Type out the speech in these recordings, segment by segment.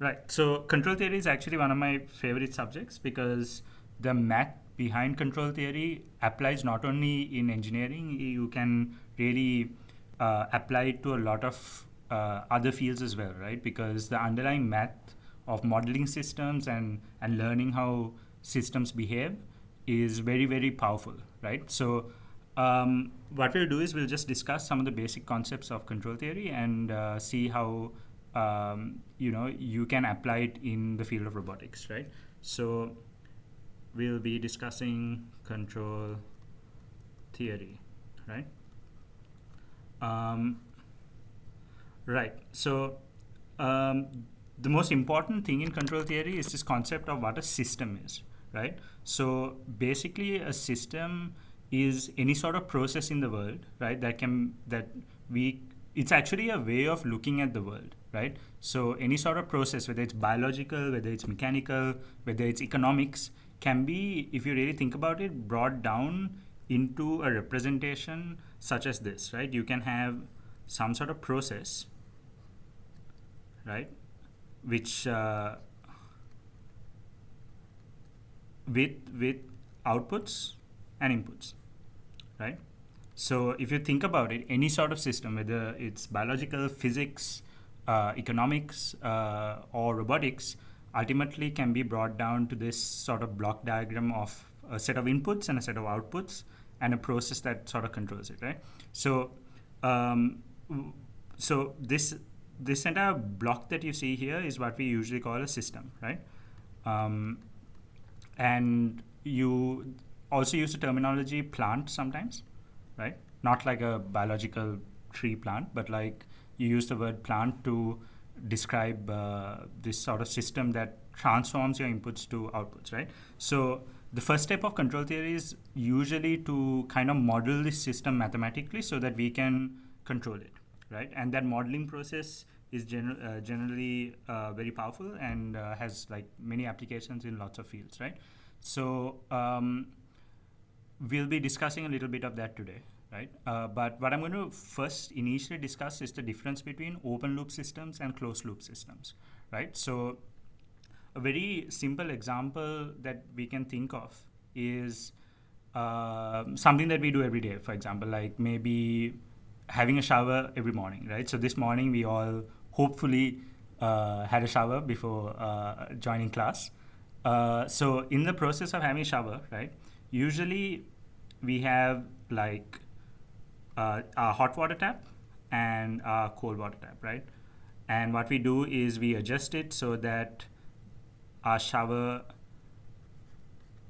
Right. So control theory is actually one of my favorite subjects because the math behind control theory applies not only in engineering, you can really apply it to a lot of other fields as well, right? Because the underlying math of modeling systems and learning how systems behave is very, very powerful, right? So what we'll do is we'll just discuss some of the basic concepts of control theory and see how you can apply it in the field of robotics, right? So we'll be discussing control theory, right? Right. So the most important thing in control theory is this concept of what a system is, right? So basically, a system is any sort of process in the world, right? It's actually a way of looking at the world, right? So any sort of process, whether it's biological, whether it's mechanical, whether it's economics, can be, if you really think about it, brought down into a representation such as this, right? You can have some sort of process, right, which with outputs and inputs, right? So if you think about it, any sort of system, whether it's biological, physics, economics, or robotics, ultimately can be brought down to this sort of block diagram of a set of inputs and a set of outputs and a process that sort of controls it, right? So, so this entire block that you see here is what we usually call a system, right? And you also use the terminology plant sometimes, right? Not like a biological tree plant, but like you use the word plant to describe this sort of system that transforms your inputs to outputs, right? So the first step of control theory is usually to kind of model this system mathematically so that we can control it, right? And that modeling process is generally very powerful and has like many applications in lots of fields, right? So we'll be discussing a little bit of that today, right? But what I'm going to first initially discuss is the difference between open loop systems and closed loop systems, right? So a very simple example that we can think of is something that we do every day. For example, like maybe having a shower every morning, right? So this morning we all hopefully had a shower before joining class. So in the process of having a shower, right, usually we have like a hot water tap and a cold water tap, right? And what we do is we adjust it so that our shower,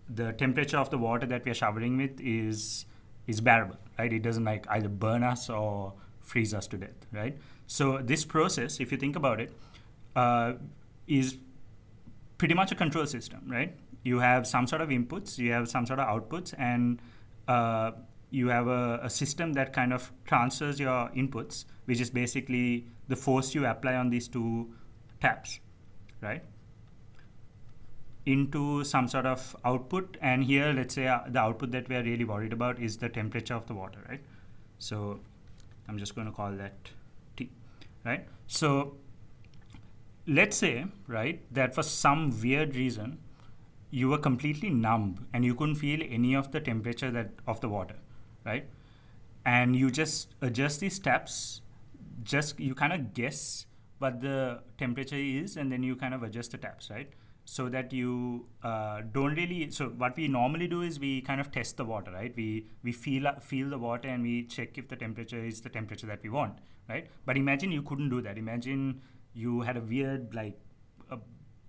the temperature of the water that we are showering with is bearable, right? It doesn't like either burn us or freeze us to death, right? So this process, if you think about it, is pretty much a control system, right? You have some sort of inputs, you have some sort of outputs, and you have a system that kind of transfers your inputs, which is basically the force you apply on these two taps, right, into some sort of output. And here, let's say the output that we are really worried about is the temperature of the water, right? So I'm just going to call that T, right? So let's say, right, that for some weird reason, you were completely numb and you couldn't feel any of the temperature of the water, right? And you just adjust these taps, you kind of guess what the temperature is, and then you kind of adjust the taps, right? So that you don't really. So what we normally do is we kind of test the water, right? We feel the water and we check if the temperature is the temperature that we want, right? But imagine you couldn't do that. Imagine you had a weird a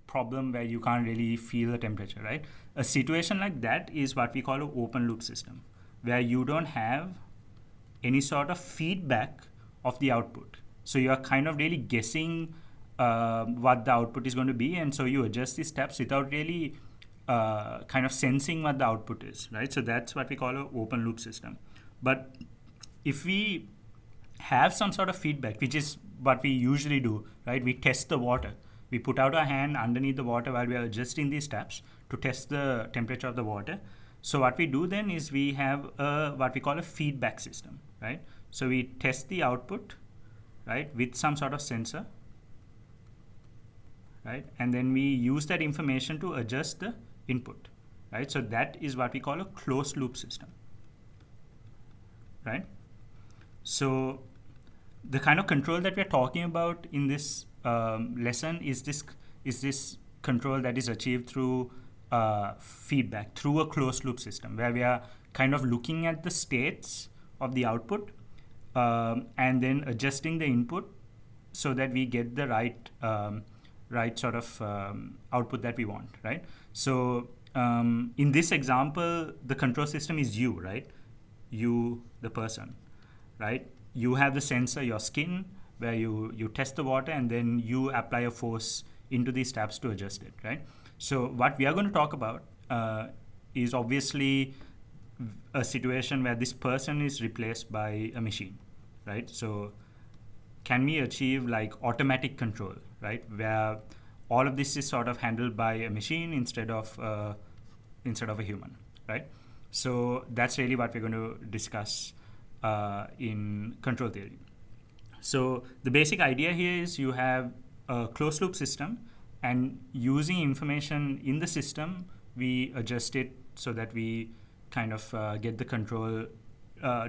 problem where you can't really feel the temperature, right? A situation like that is what we call an open loop system, where you don't have any sort of feedback of the output. So you are kind of really guessing what the output is going to be, and so you adjust these steps without really kind of sensing what the output is, right? So that's what we call an open loop system. But if we have some sort of feedback, which is what we usually do, right? We test the water. We put out our hand underneath the water while we are adjusting these taps to test the temperature of the water. So what we do then is we have what we call a feedback system, right? So we test the output, right, with some sort of sensor, right? And then we use that information to adjust the input, right? So that is what we call a closed loop system, right? So the kind of control that we're talking about in this lesson is this control that is achieved through feedback, through a closed loop system, where we are kind of looking at the states of the output and then adjusting the input so that we get the right sort of output that we want, right? So in this example, the control system is you, right? You, the person, right? You have the sensor, your skin, where you test the water and then you apply a force into these taps to adjust it, right? So what we are going to talk about is obviously a situation where this person is replaced by a machine, right? So can we achieve like automatic control, right? Where all of this is sort of handled by a machine instead of a human, right? So that's really what we're going to discuss in control theory. So the basic idea here is you have a closed loop system, and using information in the system, we adjust it so that we kind of get the control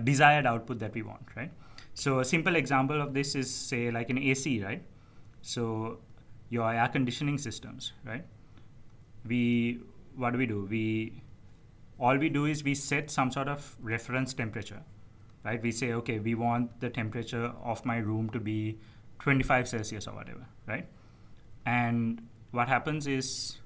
desired output that we want, right? So a simple example of this is, say, like an AC, right? So your air conditioning systems, right? What do? All we do is we set some sort of reference temperature, right? We say, okay, we want the temperature of my room to be 25 Celsius or whatever, right? And what happens is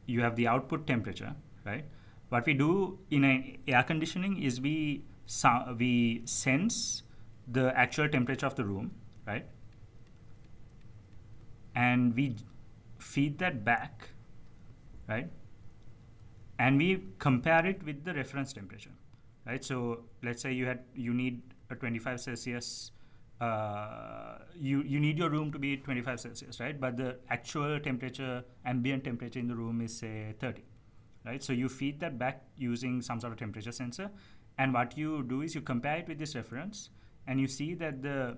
you have the output temperature, right? What we do in an air conditioning is we sense the actual temperature of the room, right? And we feed that back, right? And we compare it with the reference temperature, right? So let's say you need a 25 Celsius. You need your room to be 25 Celsius, right? But the actual temperature, ambient temperature in the room is, say, 30, right? So you feed that back using some sort of temperature sensor, and what you do is you compare it with this reference, and you see that the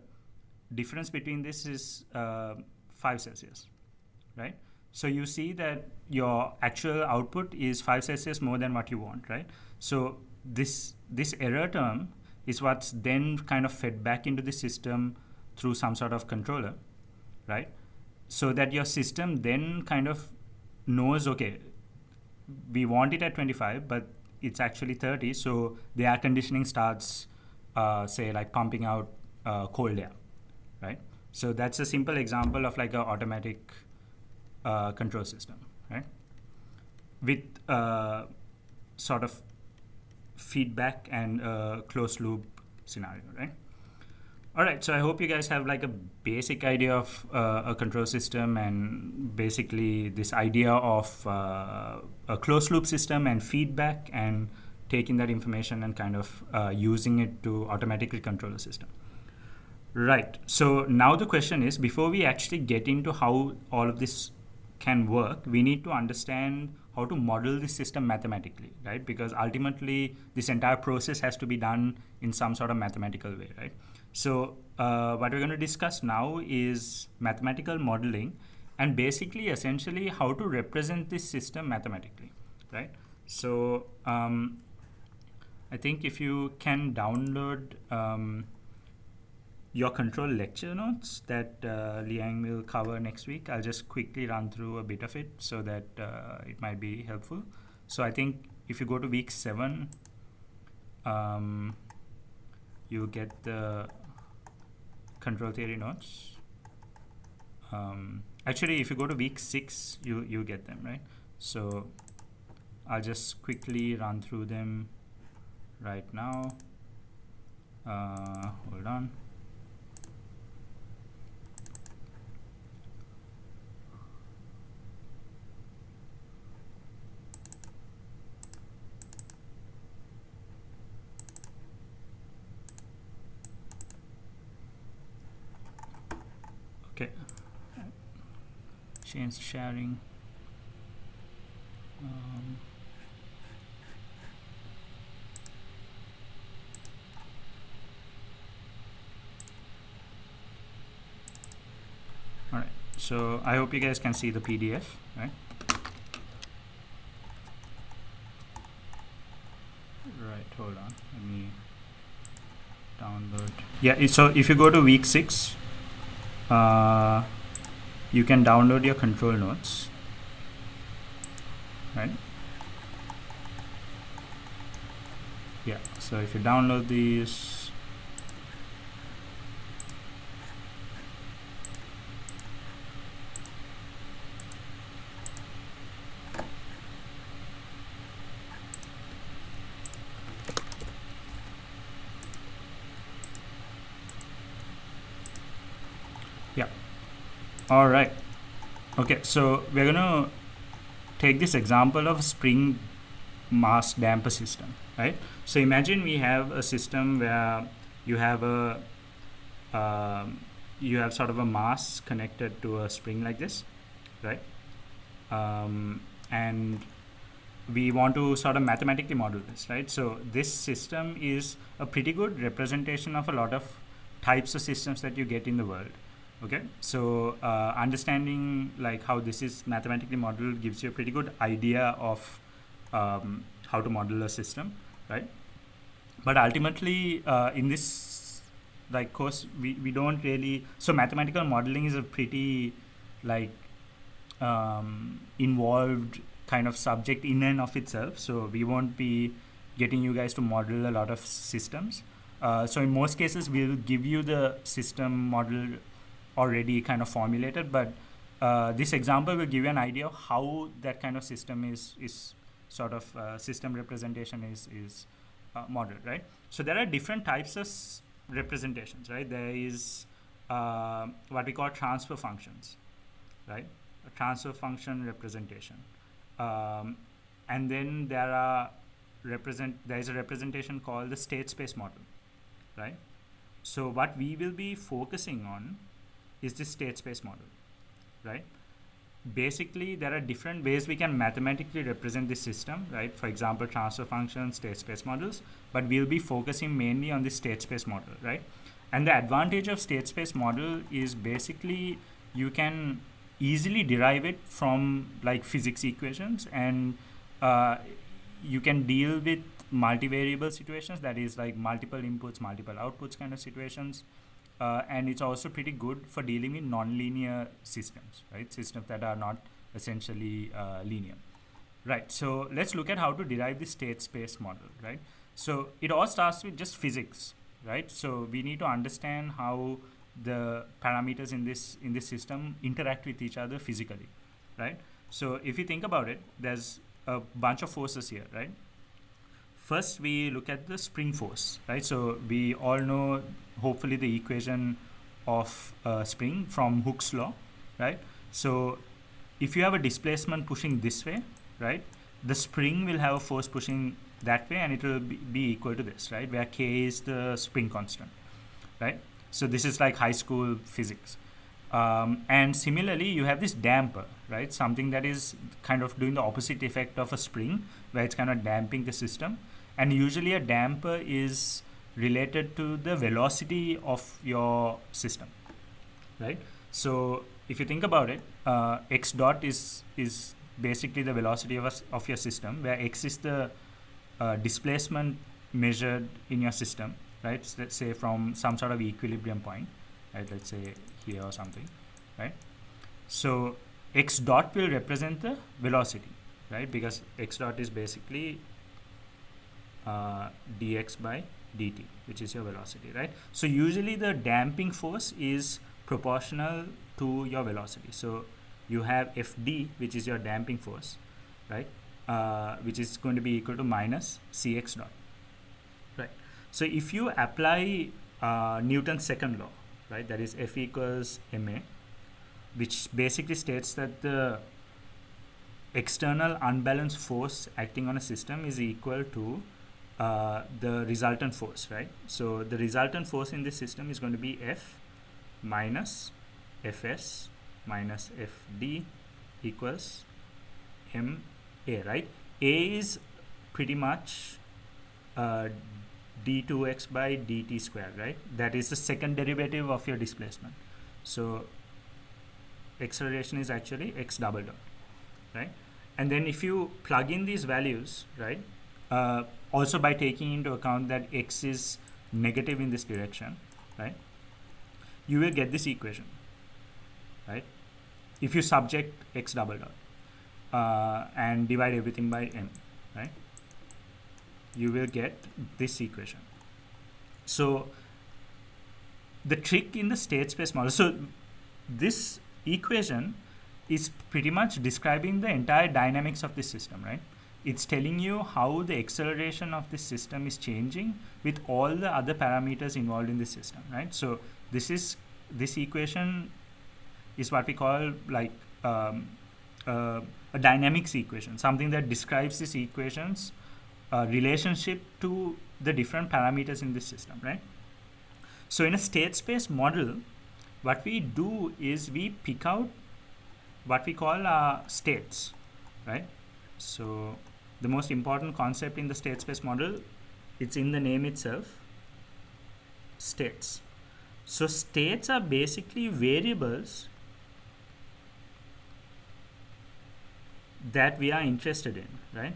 difference between this is 5 Celsius, right? So you see that your actual output is 5 Celsius more than what you want, right? So this error term is what's then kind of fed back into the system through some sort of controller, right? So that your system then kind of knows, okay, we want it at 25, but it's actually 30, so the air conditioning starts, say, like pumping out cold air, right? So that's a simple example of like an automatic control system, right? With sort of feedback and closed loop scenario, right? All right, so I hope you guys have like a basic idea of a control system, and basically this idea of a closed loop system and feedback, and taking that information and kind of using it to automatically control a system. Right, so now the question is, before we actually get into how all of this can work, we need to understand how to model this system mathematically, right? Because ultimately, this entire process has to be done in some sort of mathematical way, right? So what we're going to discuss now is mathematical modeling, and basically, essentially, how to represent this system mathematically, right? So I think if you can download your control lecture notes that Liang will cover next week, I'll just quickly run through a bit of it so that it might be helpful. So I think if you go to week 7, you get the control theory notes. Actually, if you go to week 6, you get them, right? So I'll just quickly run through them right now. Hold on. Okay, change sharing. All right, So I hope you guys can see the PDF, right? Right, hold on, let me download. Yeah, so if you go to week 6, you can download your control notes, right? Yeah, so if you download these, yeah, all right. Okay, so we're gonna take this example of a spring mass damper system, right? So imagine we have a system where you have a you have sort of a mass connected to a spring like this, right? And we want to sort of mathematically model this, right? So this system is a pretty good representation of a lot of types of systems that you get in the world. Okay, so understanding like how this is mathematically modeled gives you a pretty good idea of how to model a system, right? But ultimately, in this like course, we don't really. So mathematical modeling is a pretty like involved kind of subject in and of itself. So we won't be getting you guys to model a lot of systems. So in most cases, we'll give you the system model already kind of formulated, but this example will give you an idea of how that kind of system is sort of system representation is modeled, right? So there are different types of representations, right? There is what we call transfer functions, right? A transfer function representation, and then there is a representation called the state space model, right? So what we will be focusing on is the state space model, right? Basically, there are different ways we can mathematically represent this system, right? For example, transfer functions, state space models, but we'll be focusing mainly on the state space model, right? And the advantage of state space model is basically you can easily derive it from like physics equations, and you can deal with multivariable situations, that is like multiple inputs, multiple outputs kind of situations. And it's also pretty good for dealing with nonlinear systems, right? Systems that are not essentially linear, right? So let's look at how to derive the state space model, right? So it all starts with just physics, right? So we need to understand how the parameters in this system interact with each other physically, right? So if you think about it, there's a bunch of forces here, right? First, we look at the spring force, right? So we all know, hopefully, the equation of spring from Hooke's law, right? So if you have a displacement pushing this way, right, the spring will have a force pushing that way, and it will be equal to this, right, where K is the spring constant, right? So this is like high school physics. And similarly, you have this damper, right? Something that is kind of doing the opposite effect of a spring, where it's kind of damping the system. And usually a damper is related to the velocity of your system, right? So if you think about it, x dot is basically the velocity of your system, where x is the displacement measured in your system, right? So let's say from some sort of equilibrium point, right? Let's say here or something, right? So x dot will represent the velocity, right? Because x dot is basically dx by dt, which is your velocity, right? So usually the damping force is proportional to your velocity. So you have Fd, which is your damping force, right? Which is going to be equal to minus Cx dot, right? So if you apply Newton's second law, right, that is F equals ma, which basically states that the external unbalanced force acting on a system is equal to the resultant force, right? So the resultant force in this system is going to be F minus Fs minus Fd equals ma, right? A is pretty much d2x by dt squared, right? That is the second derivative of your displacement. So acceleration is actually x double dot, right? And then if you plug in these values, right, also by taking into account that x is negative in this direction, right, you will get this equation, right? If you subject x double dot and divide everything by m, right, you will get this equation. So the trick in the state space model, so this equation is pretty much describing the entire dynamics of this system, right? It's telling you how the acceleration of this system is changing with all the other parameters involved in this system, right? So this equation is what we call like a dynamics equation, something that describes this equation's relationship to the different parameters in this system, right? So in a state space model, what we do is we pick out what we call states, right? So the most important concept in the state space model, it's in the name itself, states. So states are basically variables that we are interested in, right?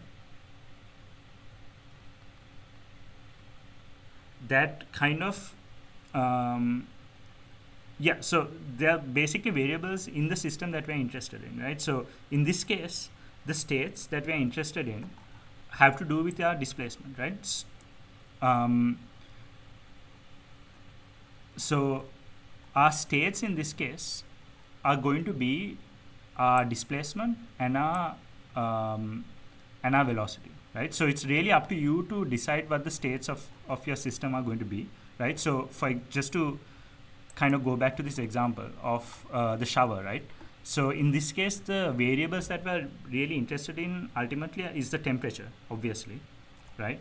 That kind of so they are basically variables in the system that we're interested in, right? So in this case, the states that we're interested in have to do with our displacement, right? So our states in this case are going to be our displacement and our velocity, right? So it's really up to you to decide what the states of your system are going to be, right? So just to kind of go back to this example of the shower, right? So in this case, the variables that we're really interested in ultimately is the temperature, obviously, right?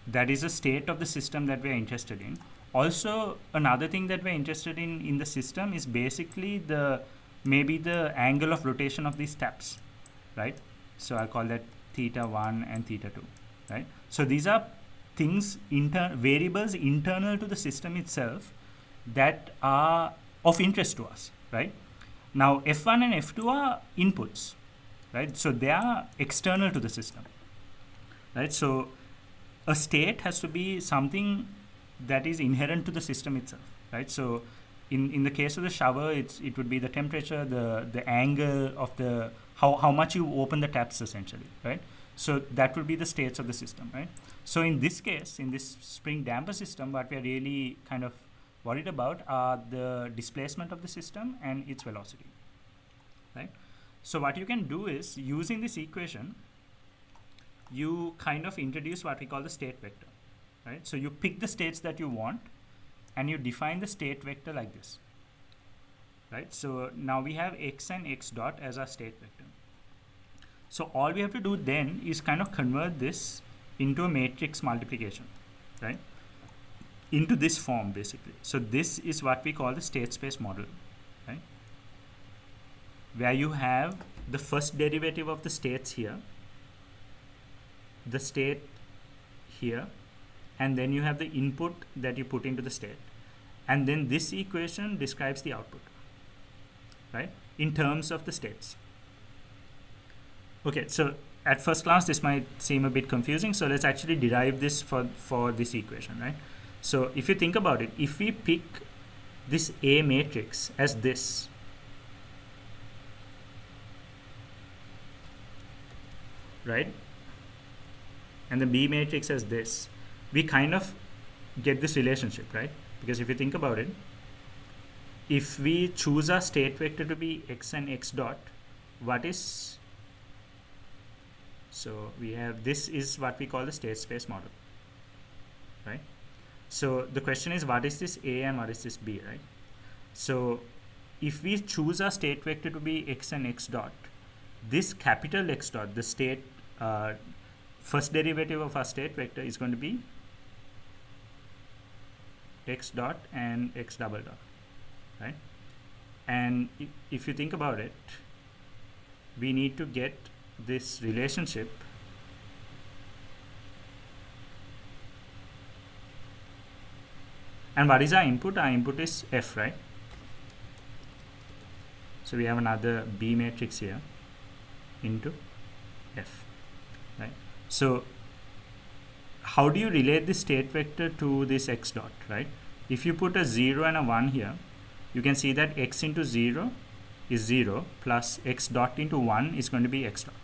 That is a state of the system that we're interested in. Also, another thing that we're interested in the system is basically maybe the angle of rotation of these taps, right? So I call that theta 1 and theta 2, right? So these are things, variables internal to the system itself that are of interest to us, right? Now F1 and F2 are inputs, right? So they are external to the system, right? So a state has to be something that is inherent to the system itself, right? So in the case of the shower, it would be the temperature, the angle of the how much you open the taps essentially, right? So that would be the states of the system, right? So in this case, in this spring damper system, what we are really kind of worried about are the displacement of the system and its velocity, right? So what you can do is, using this equation, you kind of introduce what we call the state vector, right? So you pick the states that you want and you define the state vector like this, right? So now we have x and x dot as our state vector. So all we have to do then is kind of convert this into a matrix multiplication, right? Into this form basically. So this is what we call the state space model, right? Where you have the first derivative of the states here, the state here, and then you have the input that you put into the state. And then this equation describes the output, right? In terms of the states. Okay, so at first glance, this might seem a bit confusing. So let's actually derive this for this equation, right? So if you think about it, if we pick this A matrix as this, right, and the B matrix as this, we kind of get this relationship, right? Because if you think about it, if we choose our state vector to be x and x dot, what is, so we have, this is what we call the state space model, right? So the question is, what is this A and what is this B, right? So if we choose our state vector to be x and x dot, this capital X dot, the state, first derivative of our state vector is going to be x dot and x double dot, right? And if you think about it, we need to get this relationship and what is our input? Our input is f, right? So we have another B matrix here into F, right? So how do you relate this state vector to this x dot, right? If you put a 0 and a 1 here, you can see that x into 0 is 0 plus x dot into 1 is going to be x dot,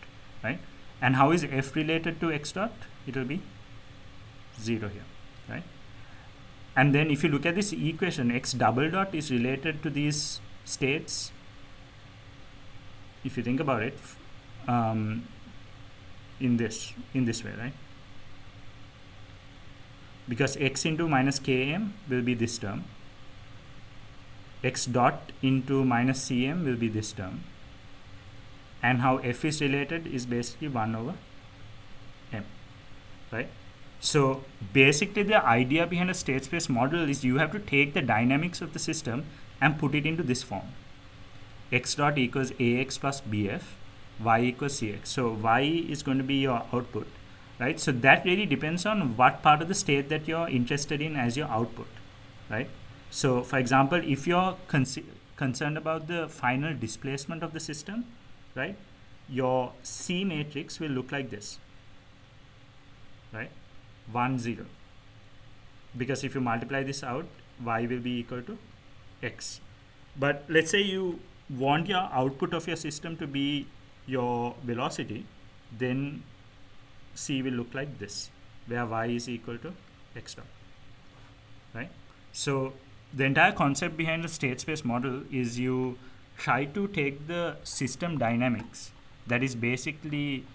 right? And how is F related to x dot? It will be 0 here, right? And then if you look at this equation, x double dot is related to these states. If you think about it, in this way, right? Because x into minus km will be this term, x dot into minus cm will be this term, and how F is related is basically 1 over m, right? So basically the idea behind a state space model is you have to take the dynamics of the system and put it into this form. X dot equals ax plus bf, y equals cx. So y is going to be your output, right? So that really depends on what part of the state that you're interested in as your output, right? So for example, if you're concerned about the final displacement of the system, right, your C matrix will look like this, right? 1 0, because if you multiply this out, y will be equal to x. But let's say you want your output of your system to be your velocity, then C will look like this, where y is equal to x dot, right? So the entire concept behind the state space model is you try to take the system dynamics, that is basically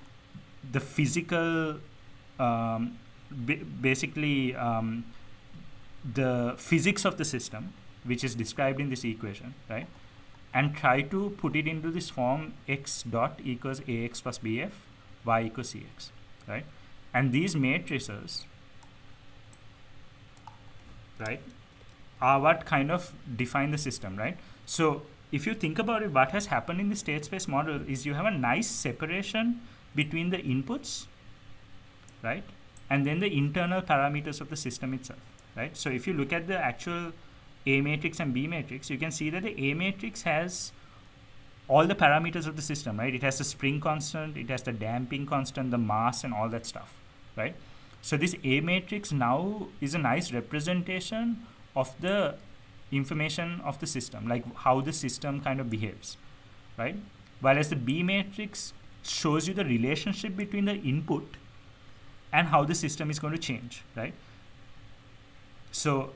the physical the physics of the system, which is described in this equation, right? And try to put it into this form: x dot equals ax plus bf, y equals cx, right? And these matrices, right, are what kind of define the system, right? So if you think about it, what has happened in the state space model is you have a nice separation between the inputs, right, and then the internal parameters of the system itself, right? So if you look at the actual A matrix and B matrix, you can see that the A matrix has all the parameters of the system, right? It has the spring constant, it has the damping constant, the mass, and all that stuff, right? So this A matrix now is a nice representation of the information of the system, like how the system kind of behaves, right? Whereas the B matrix shows you the relationship between the input and how the system is going to change, right? So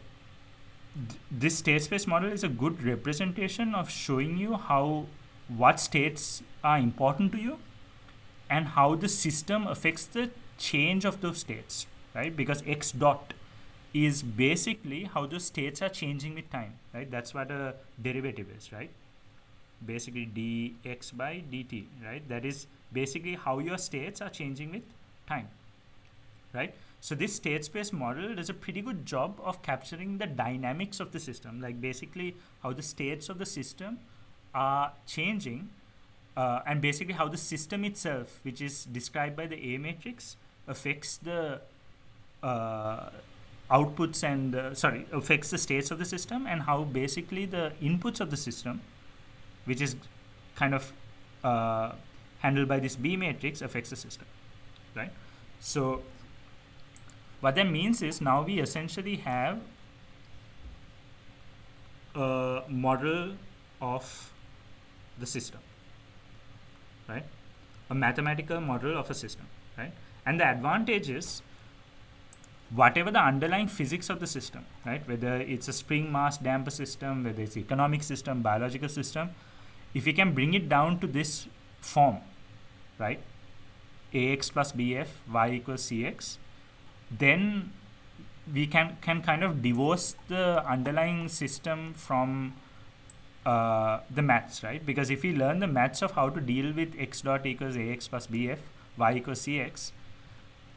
this state space model is a good representation of showing you how what states are important to you and how the system affects the change of those states, right? Because x dot is basically how those states are changing with time, right? That's what a derivative is, right? Basically dx by dt, right? That is basically how your states are changing with time, right? So this state space model does a pretty good job of capturing the dynamics of the system, like basically how the states of the system are changing, and basically how the system itself, which is described by the A matrix, affects the outputs and affects the states of the system, and how basically the inputs of the system, which is kind of handled by this B matrix, affects the system, right? So what that means is now we essentially have a model of the system, right? A mathematical model of a system, right? And the advantage is whatever the underlying physics of the system, right? Whether it's a spring mass damper system, whether it's economic system, biological system, if you can bring it down to this form, right? Ax plus bf, y equals cx, then we can kind of divorce the underlying system from the maths, right? Because if we learn the maths of how to deal with x dot equals ax plus bf, y equals cx,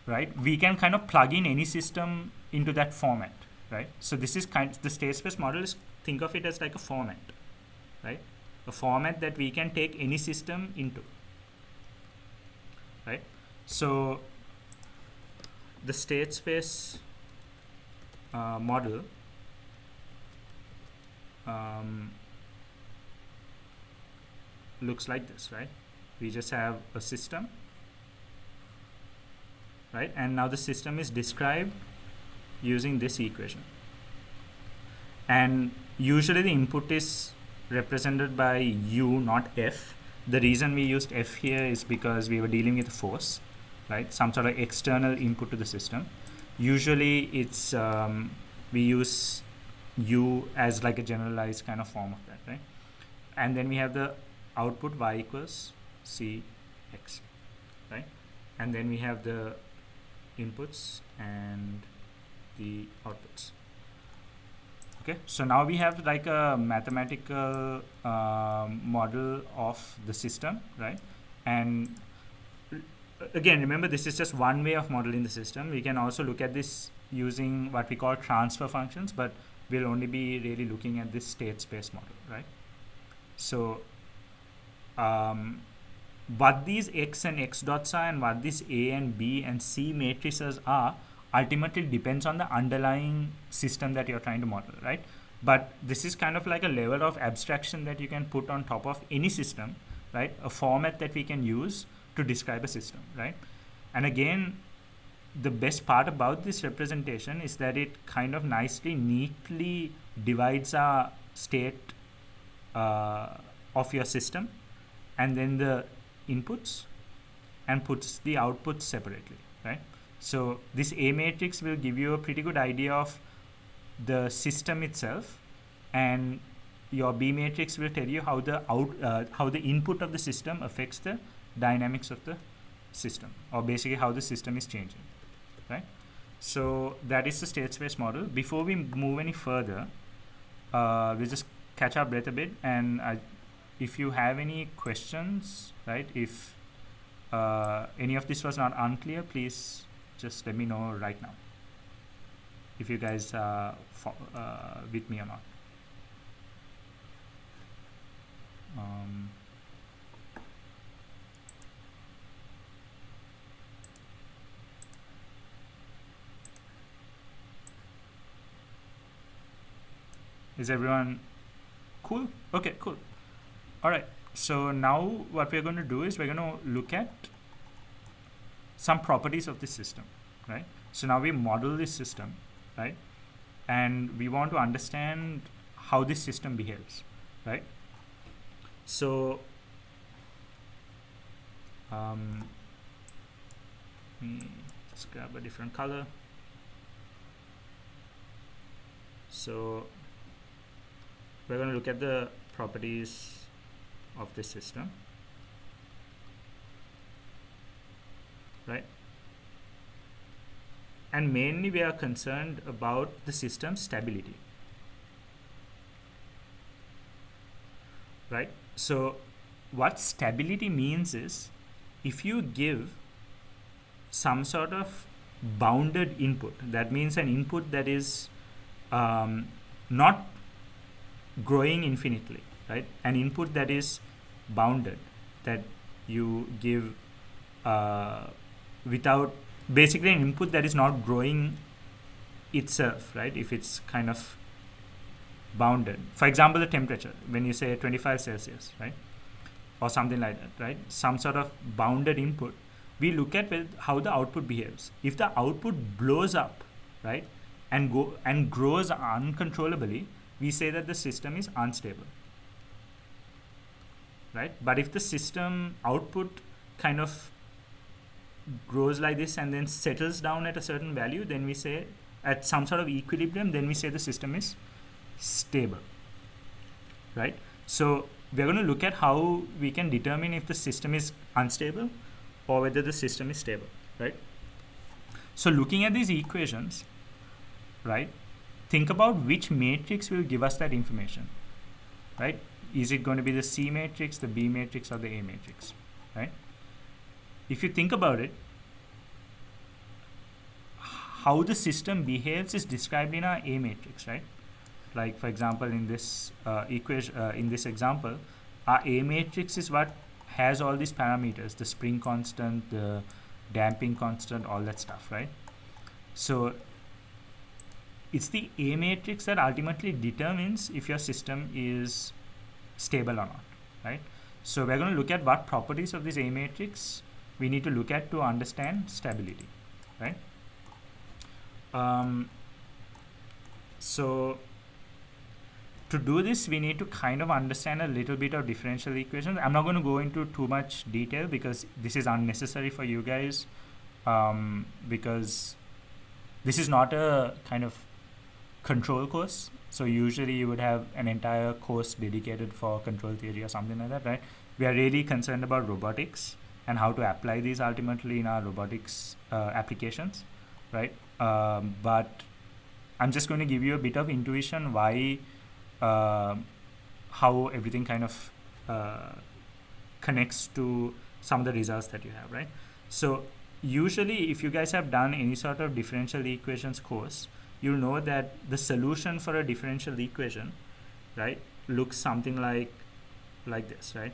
right, we can kind of plug in any system into that format, right? So this is the state space model is, think of it as like a format, right? A format that we can take any system into, right? So the state space model looks like this, right? We just have a system, right? And now the system is described using this equation. And usually the input is represented by U, not F. The reason we used F here is because we were dealing with a force, right? Some sort of external input to the system. Usually it's, we use U as like a generalized kind of form of that, right? And then we have the output Y equals C X, right? And then we have the inputs and the outputs. Okay, so now we have like a mathematical model of the system, right? And again, remember, this is just one way of modeling the system. We can also look at this using what we call transfer functions, but we'll only be really looking at this state space model, right? So what these X and X dots are and what these A and B and C matrices are ultimately depends on the underlying system that you're trying to model, right? But this is kind of like a level of abstraction that you can put on top of any system, right? A format that we can use to describe a system, right? And again, the best part about this representation is that it kind of nicely, neatly divides our state of your system and then the inputs and puts the outputs separately, right? So this A matrix will give you a pretty good idea of the system itself, and your B matrix will tell you how the how the input of the system affects the dynamics of the system, or basically how the system is changing, right? So that is the state space model. Before we move any further, we'll just catch our breath a bit, and if you have any questions, right, if any of this was not unclear, please just let me know right now if you guys are with me or not. Is everyone cool? Okay, cool. All right, so now what we're going to do is we're going to look at some properties of this system, right? So now we model this system, right? And we want to understand how this system behaves, right? So let me just grab a different color. So we're going to look at the properties of this system, right? And mainly we are concerned about the system's stability, right? So what stability means is if you give some sort of bounded input, that means an input that is not growing infinitely, right? An input that is bounded, that you give without, basically an input that is not growing itself, right? If it's kind of bounded. For example, the temperature, when you say 25 Celsius, right? Or something like that, right? Some sort of bounded input. We look at how the output behaves. If the output blows up, right, and grows uncontrollably, we say that the system is unstable, right? But if the system output kind of grows like this and then settles down at a certain value, then we say at some sort of equilibrium, then we say the system is stable, right? So we're going to look at how we can determine if the system is unstable or whether the system is stable, right? So looking at these equations, right, think about which matrix will give us that information, right? Is it going to be the C matrix, the B matrix, or the A matrix, right? If you think about it, how the system behaves is described in our A matrix, right? Like for example, in this in this example, our A matrix is what has all these parameters: the spring constant, the damping constant, all that stuff, right? So it's the A matrix that ultimately determines if your system is stable or not, right? So we're going to look at what properties of this A matrix we need to look at to understand stability, right? So to do this, we need to kind of understand a little bit of differential equations. I'm not going to go into too much detail because this is unnecessary for you guys, because this is not a kind of control course. So usually you would have an entire course dedicated for control theory or something like that, right? We are really concerned about robotics and how to apply these ultimately in our robotics applications, right? But I'm just going to give you a bit of intuition why, how everything kind of connects to some of the results that you have, right? So usually if you guys have done any sort of differential equations course, you'll know that the solution for a differential equation, right, looks something like this, right?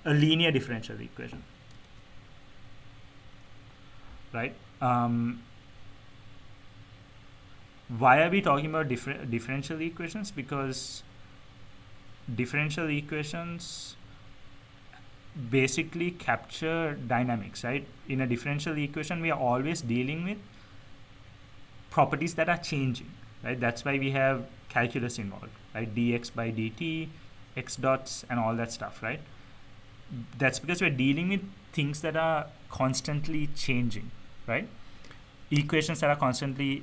A linear differential equation, right? Why are we talking about differential equations? Because differential equations basically capture dynamics, right? In a differential equation, we are always dealing with properties that are changing, right? That's why we have calculus involved, right? dx by dt, x dots, and all that stuff, right? That's because we're dealing with things that are constantly changing, right? Equations that are constantly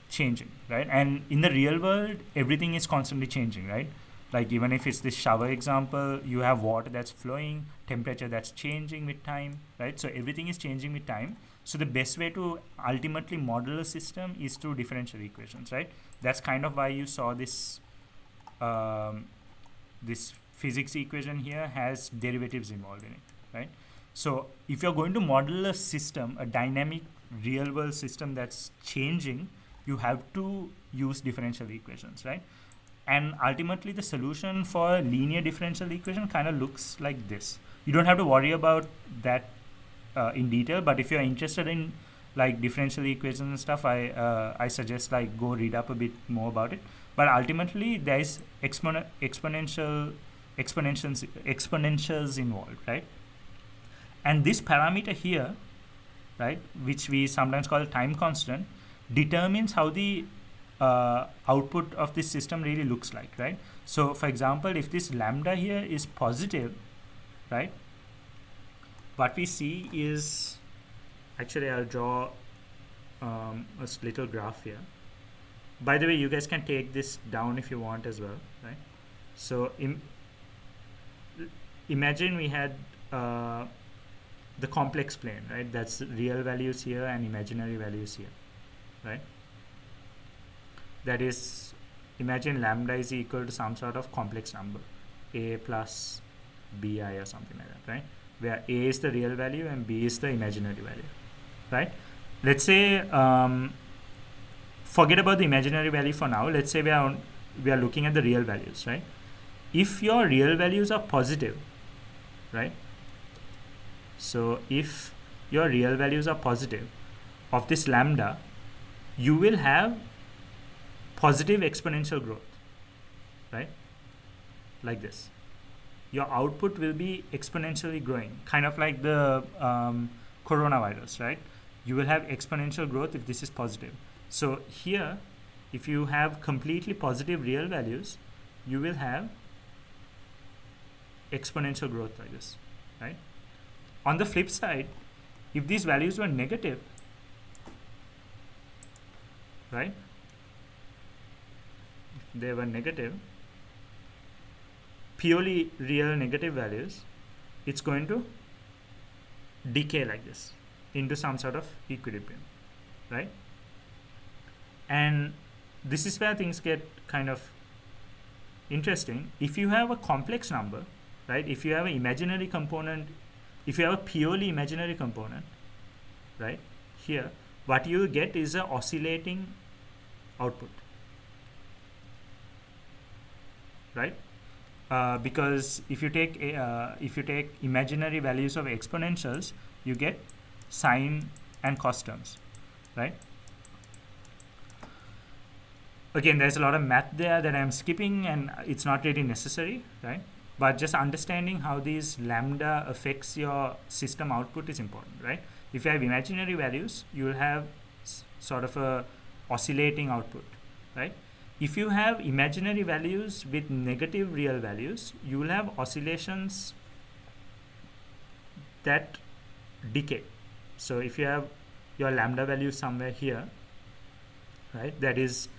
changing, right? And in the real world, everything is constantly changing, right? Like even if it's this shower example, you have water that's flowing, temperature that's changing with time, right? So everything is changing with time. So the best way to ultimately model a system is through differential equations, right? That's kind of why you saw this this physics equation here has derivatives involved in it, right? So if you're going to model a system, a dynamic real world system that's changing, you have to use differential equations, right? And ultimately the solution for a linear differential equation kind of looks like this. You don't have to worry about that in detail, but if you're interested in like differential equations and stuff, I suggest like go read up a bit more about it. But ultimately there is exponentials involved, right? And this parameter here, right, which we sometimes call time constant, determines how the output of this system really looks like, right? So for example, if this lambda here is positive, right, what we see is, actually I'll draw a little graph here. By the way, you guys can take this down if you want as well, right? So imagine we had the complex plane, right? That's real values here and imaginary values here, right? That is, imagine lambda is equal to some sort of complex number, a plus bi or something like that, right? Where a is the real value and b is the imaginary value, right? Let's say, forget about the imaginary value for now. Let's say we are looking at the real values, right? If your real values are positive, right? So if your real values are positive of this lambda, you will have positive exponential growth, right? Like this. Your output will be exponentially growing, kind of like the coronavirus, right? You will have exponential growth if this is positive. So here, if you have completely positive real values, you will have exponential growth like this, right? On the flip side, if these values were negative, right? If they were negative, purely real negative values, it's going to decay like this into some sort of equilibrium, right? And this is where things get kind of interesting. If you have a complex number, right? If you have an imaginary component, if you have a purely imaginary component, right? Here, what you will get is an oscillating output, right? Because if you take imaginary values of exponentials, you get sine and cos terms, right? Again, there's a lot of math there that I'm skipping, and it's not really necessary, right? but just understanding how these lambda affects your system output is important, right? If you have imaginary values, you will have sort of a oscillating output, right? If you have imaginary values with negative real values, you will have oscillations that decay. So if you have your lambda value somewhere here, right, that is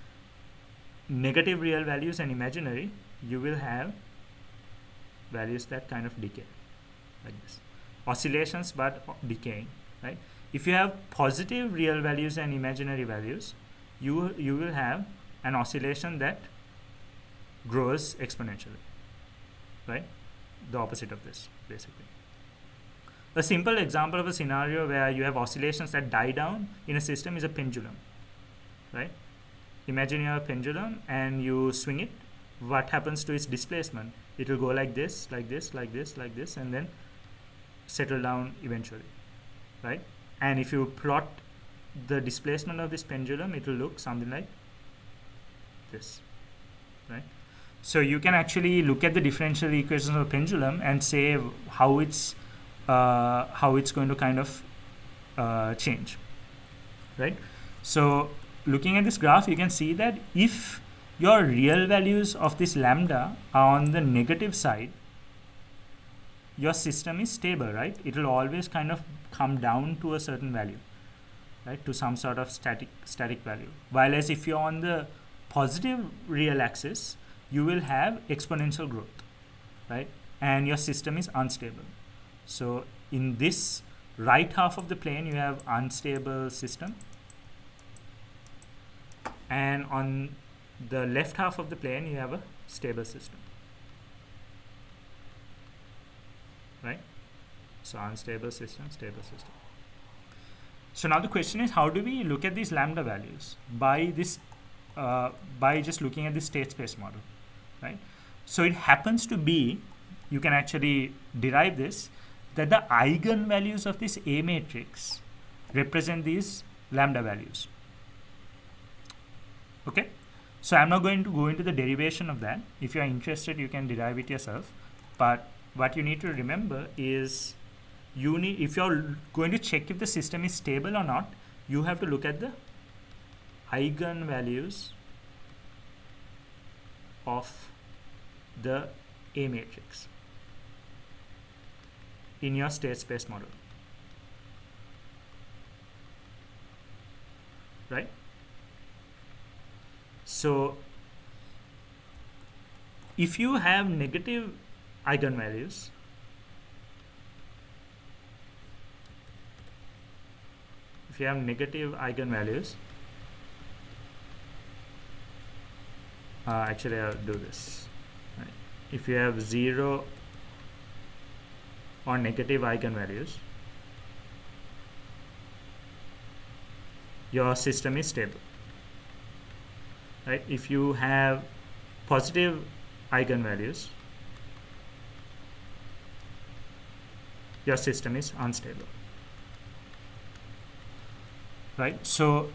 negative real values and imaginary, you will have values that kind of decay like this. Oscillations but decaying, right? If you have positive real values and imaginary values, you will have an oscillation that grows exponentially, right? The opposite of this, basically. A simple example of a scenario where you have oscillations that die down in a system is a pendulum, right? Imagine you have a pendulum and you swing it. What happens to its displacement? It will go like this, like this, like this, like this, and then settle down eventually, right? And if you plot the displacement of this pendulum, it will look something like this, right? So you can actually look at the differential equations of a pendulum and say how it's going to kind of change, right? So looking at this graph, you can see that if your real values of this lambda are on the negative side, your system is stable, right? It will always kind of come down to a certain value, right, to some sort of static value. While as if you're on the positive real axis, you will have exponential growth, right? And your system is unstable. So in this right half of the plane, you have unstable system, and on the left half of the plane, you have a stable system, right? So unstable system, stable system. So now the question is, how do we look at these lambda values? By just looking at the state space model, right? So it happens to be, you can actually derive this, that the eigenvalues of this A matrix represent these lambda values. Okay, so I'm not going to go into the derivation of that. If you are interested, you can derive it yourself. But what you need to remember is, if you're going to check if the system is stable or not, you have to look at the eigenvalues of the A matrix in your state space model, right? So if you have negative eigenvalues, actually I'll do this, right? If you have 0 or negative eigenvalues, your system is stable, right? If you have positive eigenvalues, your system is unstable, right? So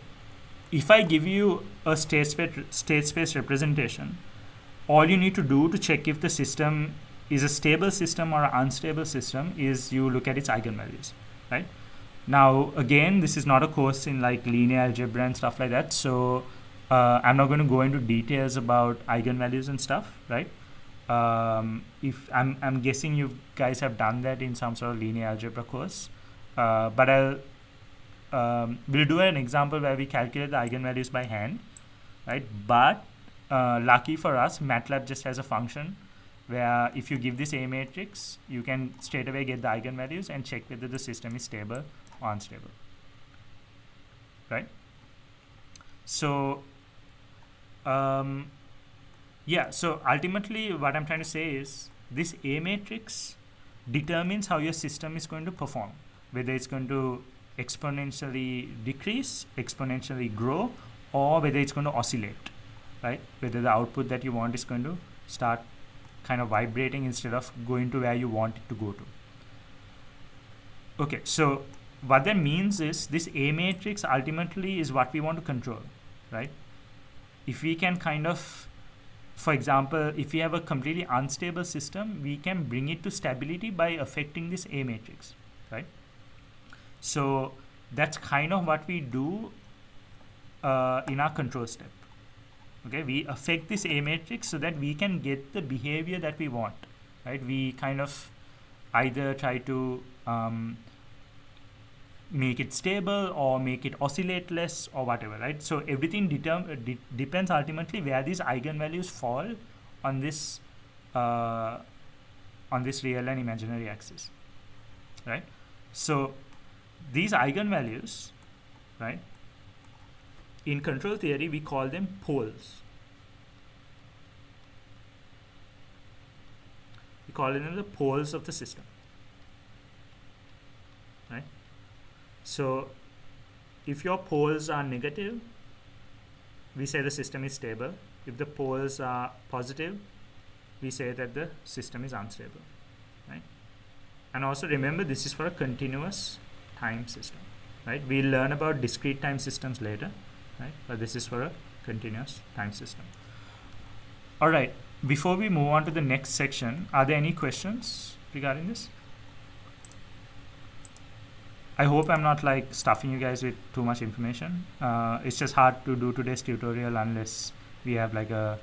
if I give you a state space representation, all you need to do to check if the system is a stable system or an unstable system is you look at its eigenvalues, right? Now again, this is not a course in like linear algebra and stuff like that, so I'm not going to go into details about eigenvalues and stuff, right? If I'm guessing you guys have done that in some sort of linear algebra course, but we'll do an example where we calculate the eigenvalues by hand, right? But lucky for us, MATLAB just has a function where if you give this A matrix, you can straight away get the eigenvalues and check whether the system is stable or unstable, right? So yeah, so ultimately what I'm trying to say is this A matrix determines how your system is going to perform, whether it's going to exponentially decrease, exponentially grow, or whether it's going to oscillate, right? Whether the output that you want is going to start kind of vibrating instead of going to where you want it to go to. Okay, so what that means is this A matrix ultimately is what we want to control, right? If we can kind of for example, if we have a completely unstable system, we can bring it to stability by affecting this A matrix, right? So that's kind of what we do in our control step. Okay, we affect this A matrix so that we can get the behavior that we want, right? We kind of either try to make it stable or make it oscillate less or whatever, right? So everything depends ultimately where these eigenvalues fall on this real and imaginary axis, right? So these eigenvalues, right, in control theory we call them poles. We call them the poles of the system, right? So if your poles are negative, we say the system is stable. If the poles are positive, we say that the system is unstable, right? And also remember, this is for a continuous time system, right? We'll learn about discrete time systems later, right? But this is for a continuous time system. All right, before we move on to the next section, are there any questions regarding this? I hope I'm not like stuffing you guys with too much information. It's just hard to do today's tutorial unless we have like a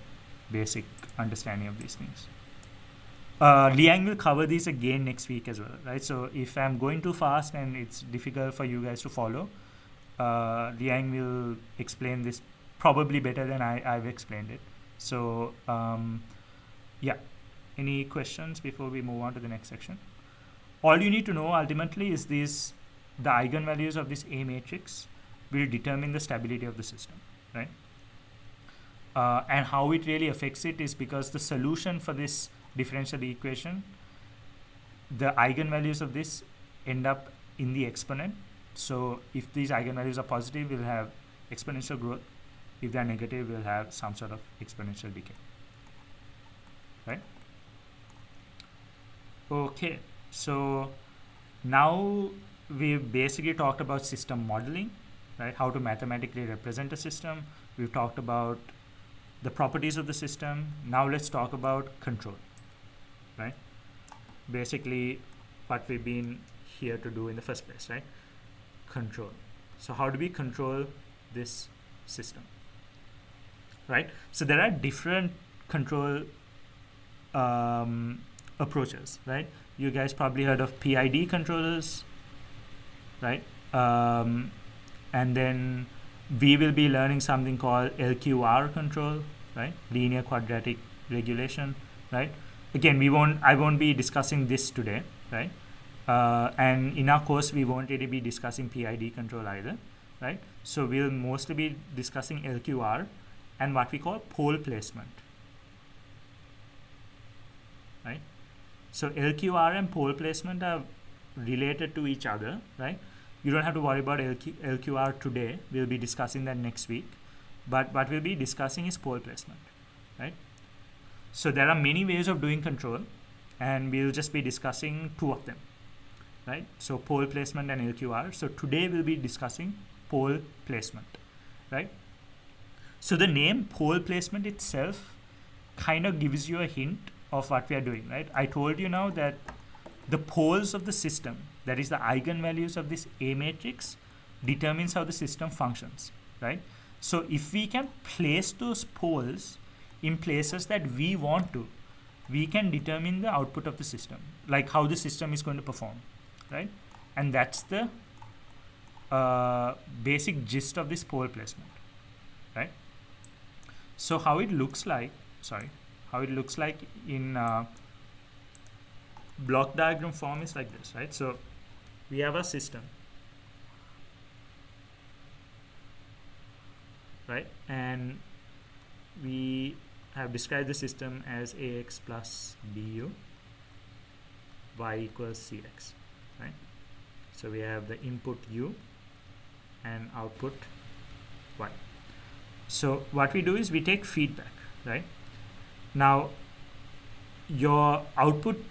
basic understanding of these things. Liang will cover these again next week as well, right? So if I'm going too fast and it's difficult for you guys to follow, Liang will explain this probably better than I've explained it. So yeah, any questions before we move on to the next section? All you need to know ultimately is the eigenvalues of this A matrix will determine the stability of the system, right? And how it really affects it is because the solution for this differential equation, the eigenvalues of this end up in the exponent. So if these eigenvalues are positive, we'll have exponential growth. If they're negative, we'll have some sort of exponential decay, right? Okay, so now we've basically talked about system modeling, right? How to mathematically represent a system. We've talked about the properties of the system. Now let's talk about control, right? Basically what we've been here to do in the first place, right? Control. So how do we control this system, right? So there are different control approaches, right? You guys probably heard of PID controllers, right? And then we will be learning something called LQR control, right? Linear quadratic regulation, right? Again, I won't be discussing this today, right? And in our course, we won't really be discussing PID control either, right? So we'll mostly be discussing LQR and what we call pole placement, right? So LQR and pole placement are related to each other, right? You don't have to worry about LQR today. We'll be discussing that next week. But what we'll be discussing is pole placement, right? So there are many ways of doing control, and we'll just be discussing two of them, right? So pole placement and LQR. So today we'll be discussing pole placement, right? So the name pole placement itself kind of gives you a hint of what we are doing, right? I told you now that the poles of the system, that is the eigenvalues of this A matrix, determines how the system functions, right? So if we can place those poles in places that we want to, we can determine the output of the system, like how the system is going to perform, right? And that's the basic gist of this pole placement, right? So how it looks like in block diagram form is like this, right? So we have a system, right? And we have described the system as AX plus BU, Y equals CX, right? So we have the input U and output Y. So what we do is we take feedback, right? Now your output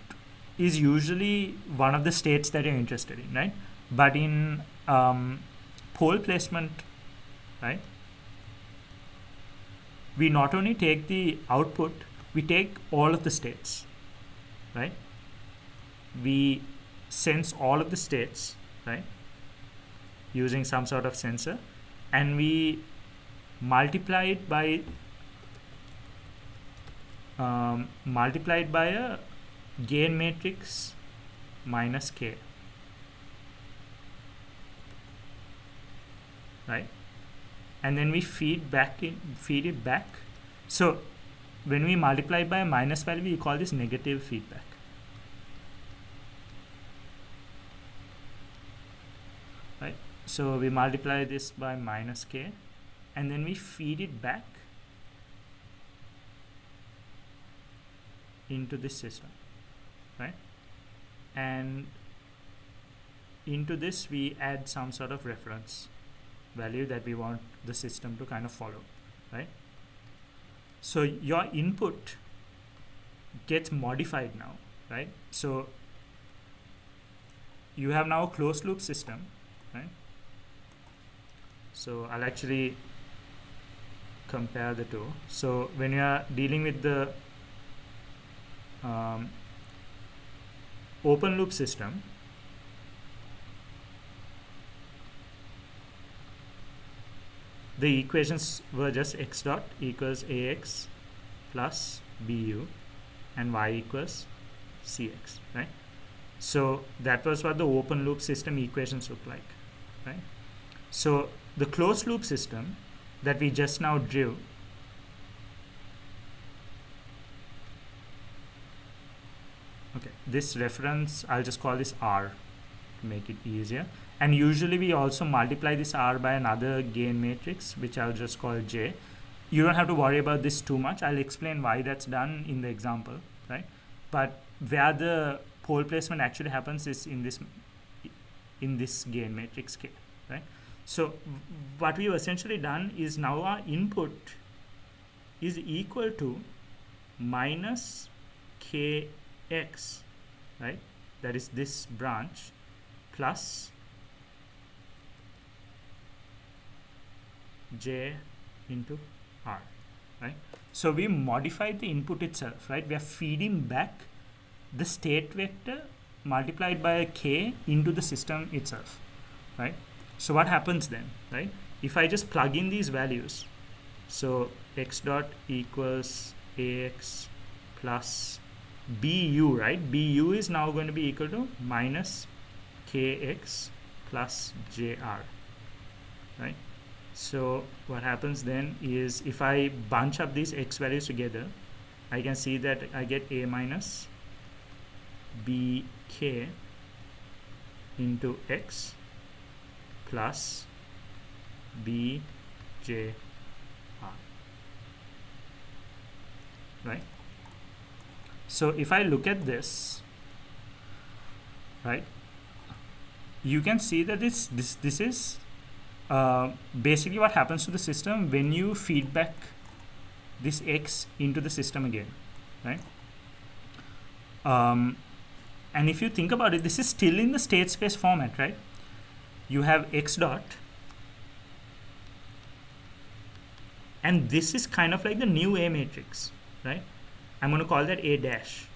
is usually one of the states that you're interested in, right? But in pole placement, right, we not only take the output, we take all of the states, right? We sense all of the states, right, using some sort of sensor, and we multiply it by a gain matrix minus k, right? And then we feed it back. So when we multiply by a minus value, we call this negative feedback. Right? So we multiply this by minus k, and then we feed it back into this system, right? And into this we add some sort of reference value that we want the system to kind of follow, right? So your input gets modified now, right? So you have now a closed loop system, right? So I'll actually compare the two. So when you are dealing with the open loop system, the equations were just x dot equals ax plus bu and y equals cx, right? So that was what the open loop system equations look like, right? So the closed loop system that we just now drew, okay, this reference, I'll just call this R to make it easier. And usually we also multiply this R by another gain matrix, which I'll just call J. You don't have to worry about this too much. I'll explain why that's done in the example, right? But where the pole placement actually happens is in this gain matrix K, right? So what we've essentially done is now our input is equal to minus kx, right? That is this branch plus j into r, right? So we modified the input itself, right? We are feeding back the state vector multiplied by a k into the system itself, right? So what happens then, right? If I just plug in these values, so x dot equals ax plus bu, right? Bu is now going to be equal to minus kx plus jr, right? So what happens then is if I bunch up these x values together, I can see that I get a minus bk into x plus bjr, right? So if I look at this, right, you can see that this is basically what happens to the system when you feed back this x into the system again, right? And if you think about it, this is still in the state space format, right? You have x dot, and this is kind of like the new A matrix, right? I'm going to call that A dash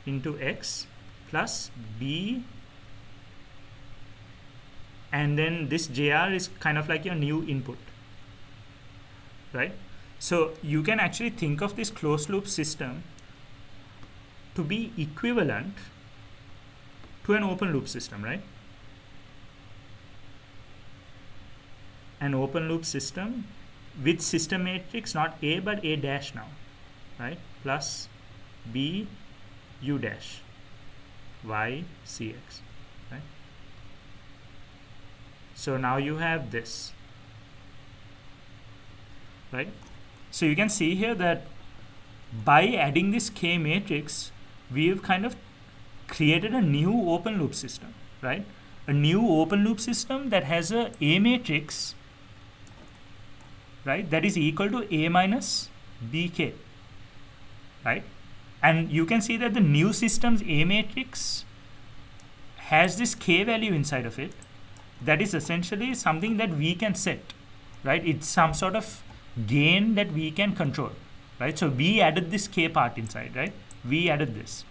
into x plus b, and then this jr is kind of like your new input, right? So you can actually think of this closed loop system to be equivalent to an open loop system, right? An open loop system with system matrix not A but A dash now, right? Plus B U dash Y CX, right? So now you have this, right? So you can see here that by adding this K matrix, we've kind of created a new open loop system, right? A new open loop system that has a A matrix, right, that is equal to A minus BK, right? And you can see that the new system's A matrix has this K value inside of it. That is essentially something that we can set, right? It's some sort of gain that we can control, right? So we added this k part inside, right? We added this,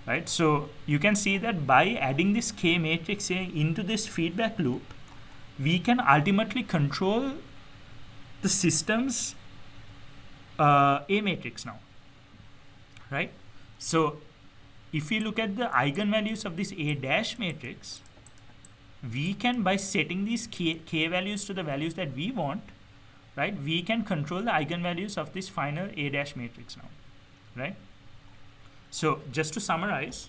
right? So you can see that by adding this k matrix here into this feedback loop, we can ultimately control the system's A matrix now, right? So if we look at the eigenvalues of this A dash matrix, we can, by setting these k values to the values that we want, right, we can control the eigenvalues of this final A dash matrix now, right? So just to summarize,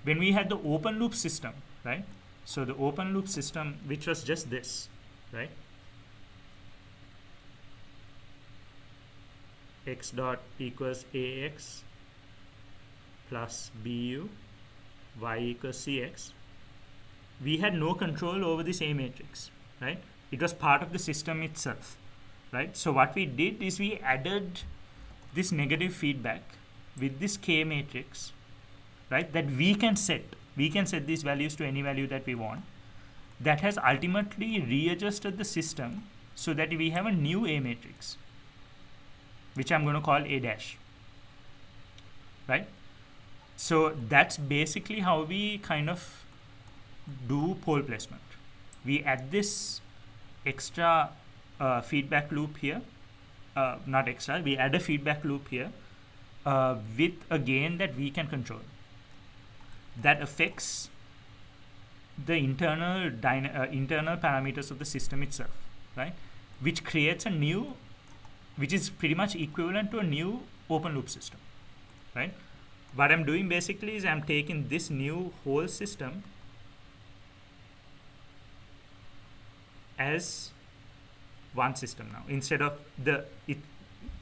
when we had the open loop system, right? So the open loop system, which was just this, right? X dot equals AX plus BU, Y equals CX. We had no control over this A matrix, right? It was part of the system itself, right? So what we did is we added this negative feedback with this K matrix, right, that we can set. We can set these values to any value that we want. That has ultimately readjusted the system so that we have a new A matrix, which I'm going to call A dash, right? So that's basically how we kind of do pole placement. We add this extra feedback loop here, not extra, we add a feedback loop here with a gain that we can control. That affects the internal parameters of the system itself, right? Which creates a new, which is pretty much equivalent to a new open loop system, right? What I'm doing basically is I'm taking this new whole system as one system now, instead of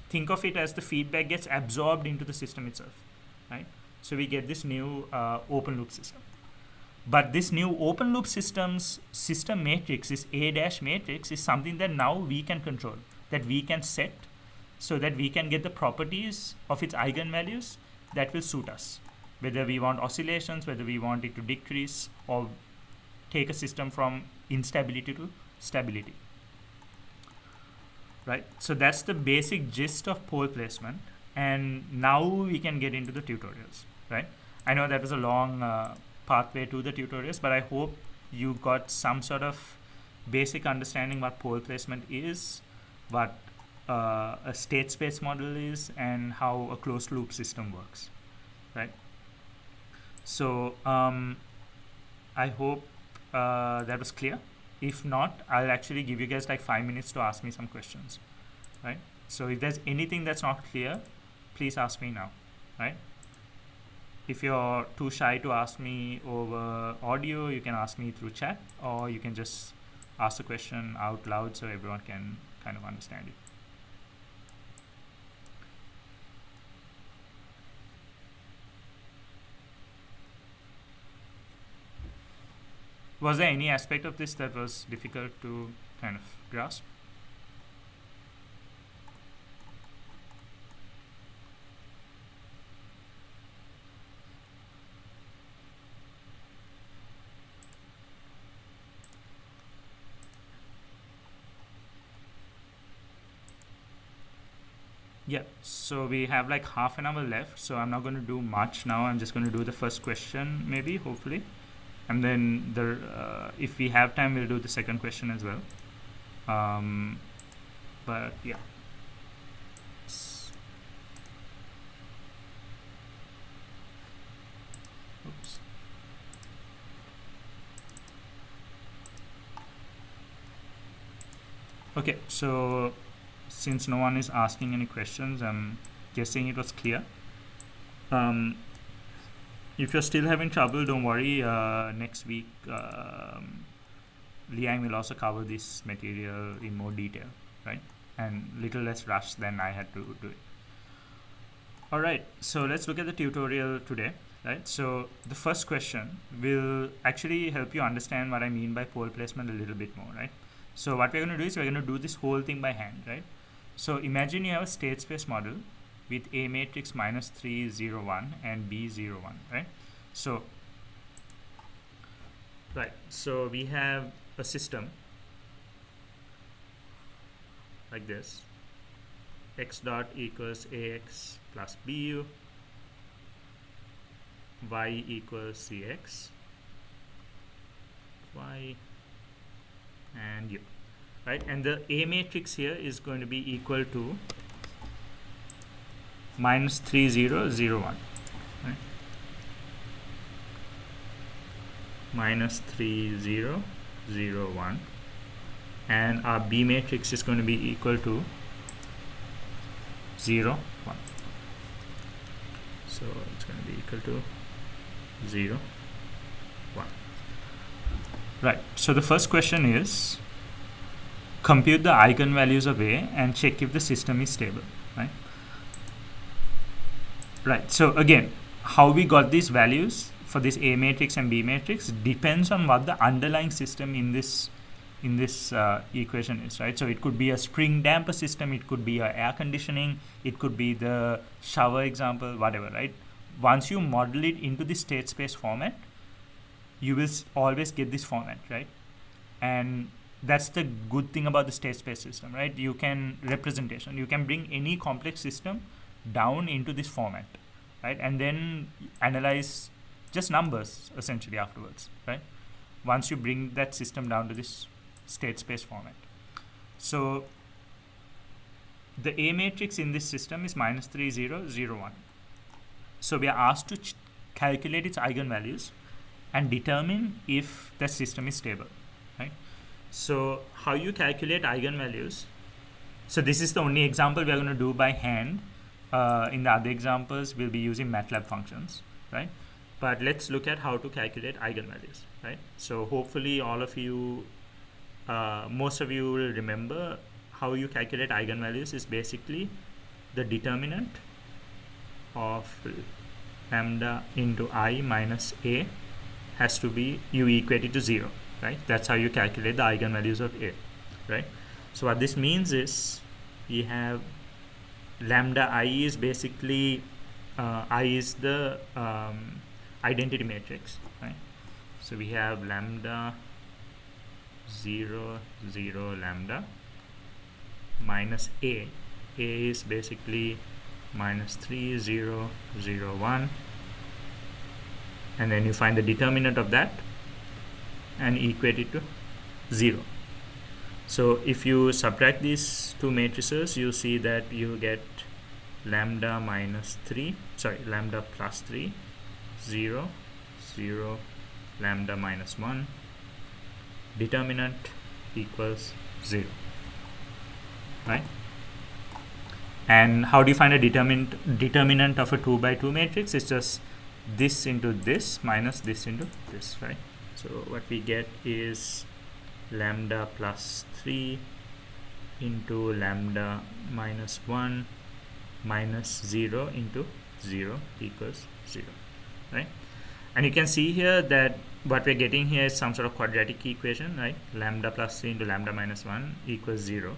think of it as the feedback gets absorbed into the system itself, right? So we get this new open loop system. But this new open loop system's system matrix, this A dash matrix, is something that now we can control, that we can set so that we can get the properties of its eigenvalues that will suit us. Whether we want oscillations, whether we want it to decrease or take a system from instability to stability. Right, so that's the basic gist of pole placement, and now we can get into the tutorials, right? I know that was a long pathway to the tutorials, but I hope you got some sort of basic understanding what pole placement is, what a state space model is, and how a closed loop system works, right? So I hope that was clear. If not, I'll actually give you guys like 5 minutes to ask me some questions, right? So if there's anything that's not clear, please ask me now, right? If you're too shy to ask me over audio, you can ask me through chat, or you can just ask the question out loud so everyone can kind of understand it. Was there any aspect of this that was difficult to kind of grasp? Yeah, so we have like half an hour left, so I'm not going to do much now. I'm just going to do the first question, maybe, hopefully. And then if we have time, we'll do the second question as well. But yeah. Oops. Okay, so since no one is asking any questions, I'm guessing it was clear. If you're still having trouble, don't worry. Next week, Liang will also cover this material in more detail, right? And little less rush than I had to do it. All right, so let's look at the tutorial today, right? So the first question will actually help you understand what I mean by pole placement a little bit more, right? So what we're going to do is we're going to do this whole thing by hand, right? So imagine you have a state space model with A matrix -3, 0, 1 and B 0, 1, right? So we have a system like this, x dot equals ax plus bu, y equals cx, y and u, right? And the A matrix here is going to be equal to minus 3 0 0 1, right? Minus 3 0 0 1, and our B matrix is going to be equal to 0 1. So it's going to be equal to 0 1. Right, so the first question is compute the eigenvalues of A and check if the system is stable, right? Right, so again, how we got these values for this A matrix and B matrix depends on what the underlying system in this equation is, right? So it could be a spring damper system, it could be a air conditioning, it could be the shower example, whatever, right? Once you model it into the state space format, you will always get this format, right? And that's the good thing about the state space system, right? You can bring any complex system down into this format, right? And then analyze just numbers essentially afterwards, right? Once you bring that system down to this state space format. So the A matrix in this system is minus 3 0 0 1. So we are asked to calculate its eigenvalues and determine if the system is stable, right? So how you calculate eigenvalues? So this is the only example we are going to do by hand. In the other examples, we'll be using MATLAB functions, right? But let's look at how to calculate eigenvalues, right? So hopefully all of you, most of you will remember how you calculate eigenvalues is basically the determinant of lambda into I minus A has to be, you equate it to 0, right? That's how you calculate the eigenvalues of A, right? So what this means is we have lambda I is basically, I is the identity matrix, right? So we have lambda 0 0 lambda minus A. A is basically minus 3 0 0 1, and then you find the determinant of that and equate it to 0. So if you subtract these two matrices, you see that you get lambda plus 3 0 0 lambda minus 1, determinant equals 0, right? And how do you find a determinant of a 2 by 2 matrix? It's just this into this minus this into this, right? So what we get is lambda plus 3 into lambda minus 1 minus 0 into 0 equals 0, right? And you can see here that what we're getting here is some sort of quadratic equation, right? Lambda plus 3 into lambda minus 1 equals 0,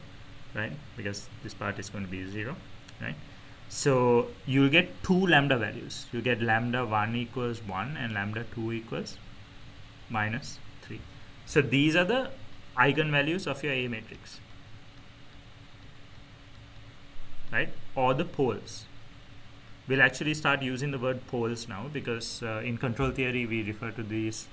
right? Because this part is going to be 0, right? So you'll get two lambda values. You get lambda 1 equals 1 and lambda 2 equals minus 3. So these are the eigenvalues of your A matrix, right? Or the poles. We'll actually start using the word poles now, because in control theory we refer to these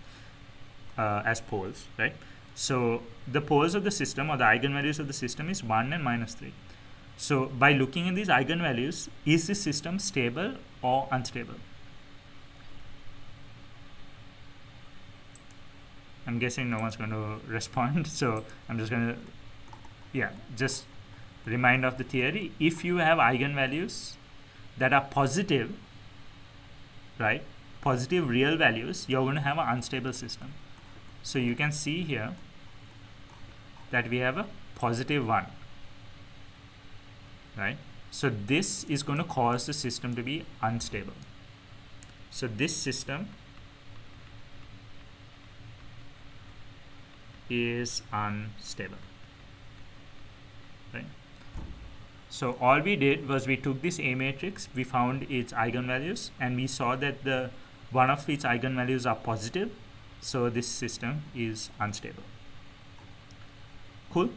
as poles, right? So the poles of the system, or the eigenvalues of the system, is 1 and minus 3. So by looking at these eigenvalues, is this system stable or unstable? I'm guessing no one's going to respond, so I'm just going to, just remind of the theory. If you have eigenvalues that are positive, right, positive real values, you're going to have an unstable system. So you can see here that we have a positive 1, right? So this is going to cause the system to be unstable. So this system is unstable, right? So all we did was we took this A matrix, we found its eigenvalues, and we saw that the one of its eigenvalues are positive, so this system is unstable. Cool.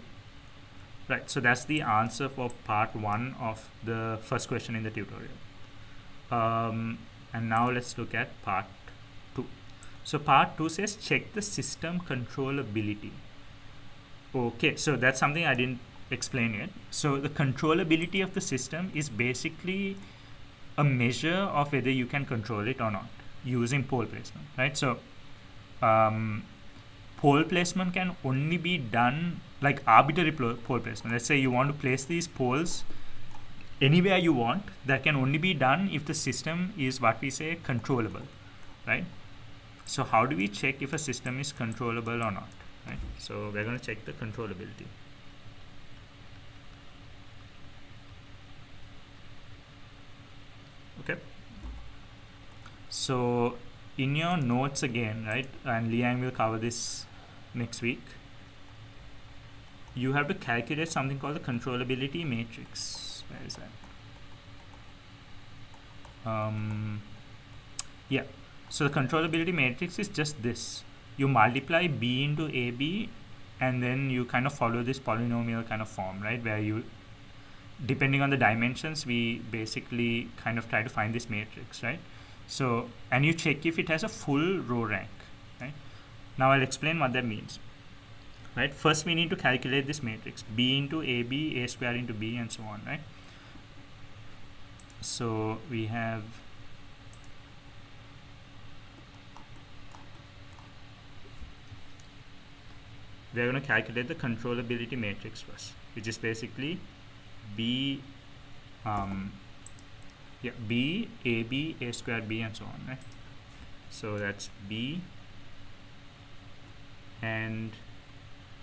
Right, so that's the answer for part 1 of the first question in the tutorial. And now let's look at part 2. So part 2 says check the system controllability. Okay, so that's something I didn't explain yet. So the controllability of the system is basically a measure of whether you can control it or not using pole placement, right? So pole placement can only be done like arbitrary pole placement. Let's say you want to place these poles anywhere you want. That can only be done if the system is what we say controllable, right? So how do we check if a system is controllable or not, right? So we're going to check the controllability. Okay, so in your notes again, right, and Liang will cover this next week, you have to calculate something called the controllability matrix. Where is that? Yeah, so the controllability matrix is just this. You multiply b into ab and then you kind of follow this polynomial kind of form, right, where you, depending on the dimensions, we basically kind of try to find this matrix, right? So, and you check if it has a full row rank, right? Now I'll explain what that means, right? First we need to calculate this matrix, b into ab, a square into b, and so on, right? So we have we're going to calculate the controllability matrix first, which is basically b b, ab, a square, b, and so on, right? So that's b and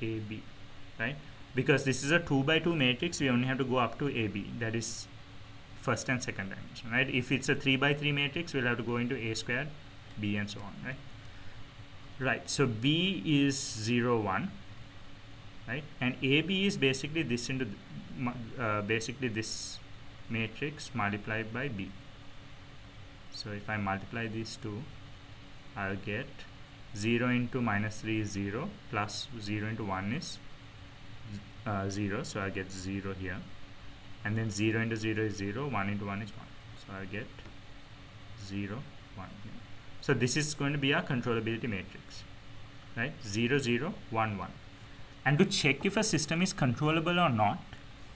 ab, right? Because this is a 2 by 2 matrix, we only have to go up to ab, that is first and second dimension, right? If it's a 3 by 3 matrix, we'll have to go into a squared, b, and so on, right? Right, so b is 0, 1, right? And ab is basically this into basically this matrix multiplied by b. So if I multiply these two, I'll get 0 into minus 3 is 0, plus 0 into 1 is 0, so I'll get 0 here. And then 0 into 0 is 0, 1 into 1 is 1. So I'll get 0, 1 here. So this is going to be our controllability matrix, right? 0, 0, 1, 1. And to check if a system is controllable or not,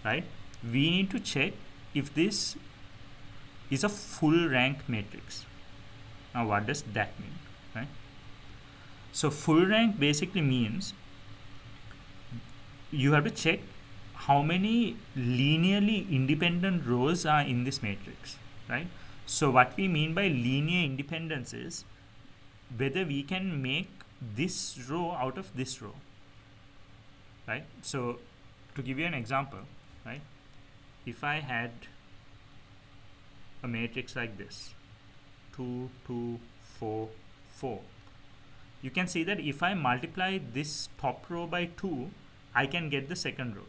right, we need to check if this is a full rank matrix. Now what does that mean, right? So full rank basically means you have to check how many linearly independent rows are in this matrix, right? So what we mean by linear independence is whether we can make this row out of this row, right? So to give you an example, right, if I had a matrix like this, 2, 2, 4, 4, you can see that if I multiply this top row by 2, I can get the second row,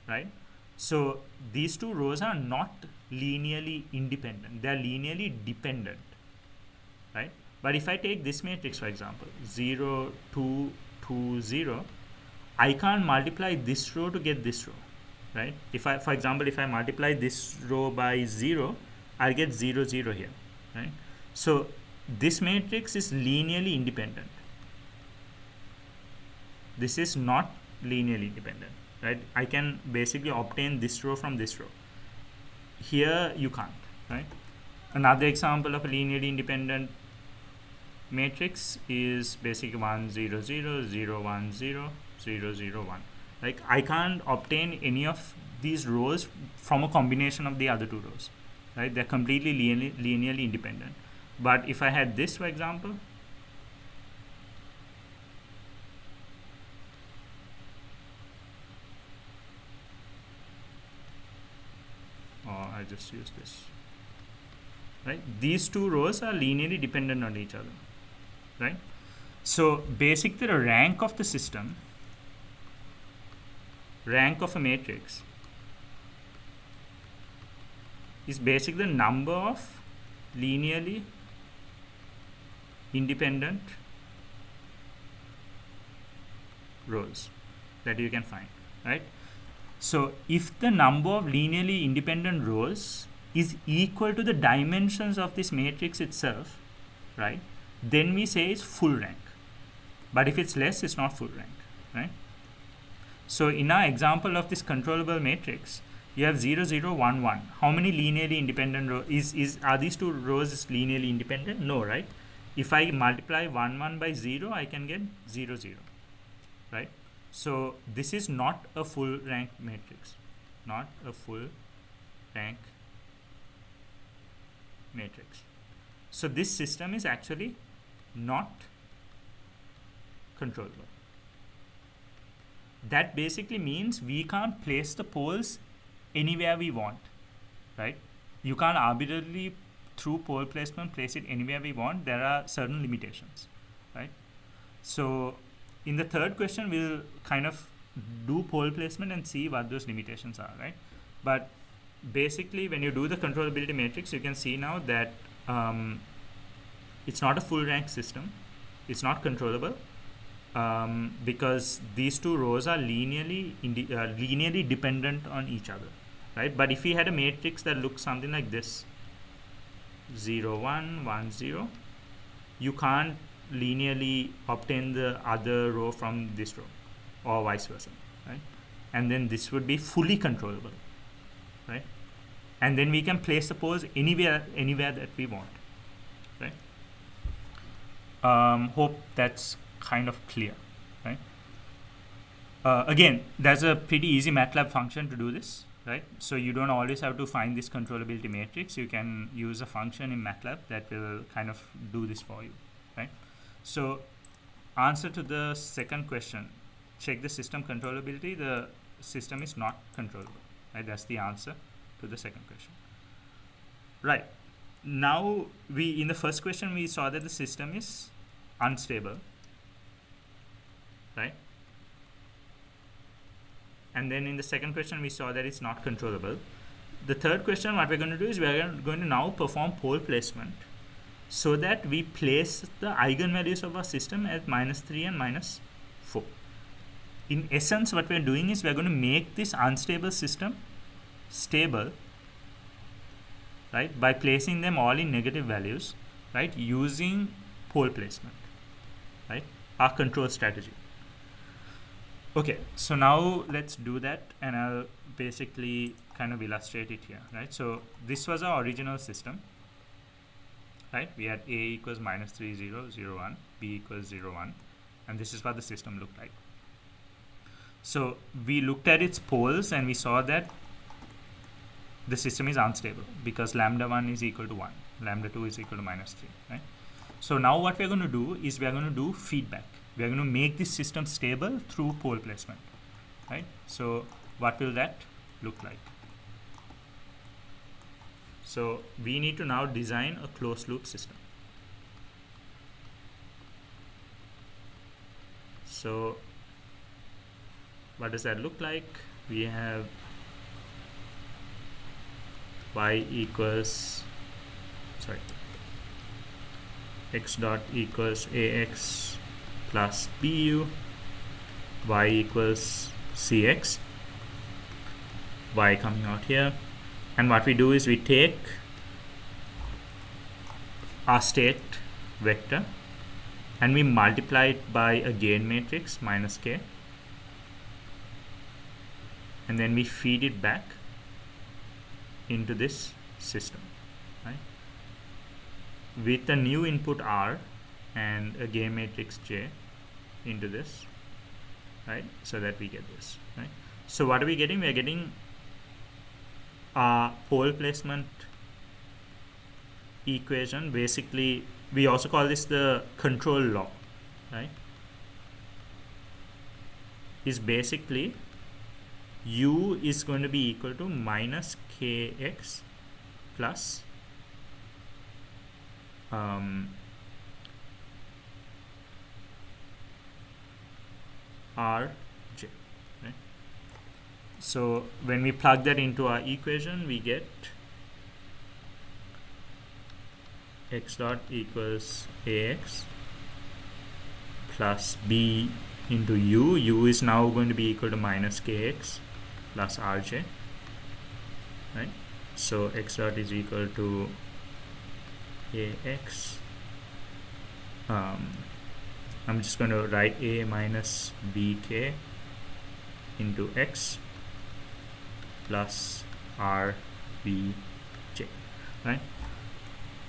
right? So these two rows are not linearly independent, they are linearly dependent, right? But if I take this matrix, for example, 0, 2, 2, 0, I can't multiply this row to get this row, right? If I, for example, if I multiply this row by 0, I'll get 0, 0 here, right? So this matrix is linearly independent. This is not linearly independent, right? I can basically obtain this row from this row. Here you can't, right? Another example of a linearly independent matrix is basically 1, 0, 0, 0, 1, 0, 0, 0, 1. Like I can't obtain any of these rows from a combination of the other two rows, right? They're completely linearly independent. But if I had this, for example, or I just use this, right? These two rows are linearly dependent on each other, right? So basically the rank of the system, rank of a matrix, is basically the number of linearly independent rows that you can find, right? So if the number of linearly independent rows is equal to the dimensions of this matrix itself, right, then we say it's full rank. But if it's less, it's not full rank, right? So in our example of this controllable matrix, you have 0, 0, 1, 1. How many linearly independent rows? Are these two rows linearly independent? No, right? If I multiply 1, 1 by 0, I can get 0, 0, right? So this is not a full rank matrix, not a full rank matrix. So this system is actually not controllable. That basically means we can't place the poles anywhere we want, right? You can't arbitrarily, through pole placement, place it anywhere we want. There are certain limitations, right? So in the third question, we'll kind of do pole placement and see what those limitations are, right? But basically, when you do the controllability matrix, you can see now that it's not a full rank system. It's not controllable. Because these two rows are linearly dependent on each other, right? But if we had a matrix that looks something like this, 0, 1, 1, 0, you can't linearly obtain the other row from this row, or vice versa, right? And then this would be fully controllable, right? And then we can place the poles anywhere that we want, right? Hope that's kind of clear, right? Again, there's a pretty easy MATLAB function to do this, right? So you don't always have to find this controllability matrix. You can use a function in MATLAB that will kind of do this for you, right? So answer to the second question, check the system controllability. The system is not controllable, right? That's the answer to the second question, right? Now in the first question we saw that the system is unstable, right? And then in the second question we saw that it's not controllable. The third question, what we're going to do is we're going to now perform pole placement so that we place the eigenvalues of our system at -3 and -4. In essence, what we're doing is we're going to make this unstable system stable, right, by placing them all in negative values, right, using pole placement, right, our control strategy. Okay, so now let's do that, and I'll basically kind of illustrate it here, right? So this was our original system, right? We had A equals -3, 0, 0, 1, B equals 0, 1, and this is what the system looked like. So we looked at its poles and we saw that the system is unstable because lambda 1 is equal to 1, lambda 2 is equal to -3, right? So now what we're going to do is we're going to do feedback. We're going to make this system stable through pole placement, right? So what will that look like? So we need to now design a closed loop system. So what does that look like? We have x dot equals ax plus bu, y equals cx, y coming out here, and what we do is we take our state vector and we multiply it by a gain matrix minus k, and then we feed it back into this system, right, with a new input r and a gain matrix j into this, right, so that we get this, right? So what are we getting? We are getting a pole placement equation. Basically, we also call this the control law, right? Is basically u is going to be equal to minus kx plus rj, right? So when we plug that into our equation, we get x dot equals ax plus b into u. U is now going to be equal to minus kx plus rj, right? So x dot is equal to ax. I'm just going to write a minus bk into x plus rbj, right?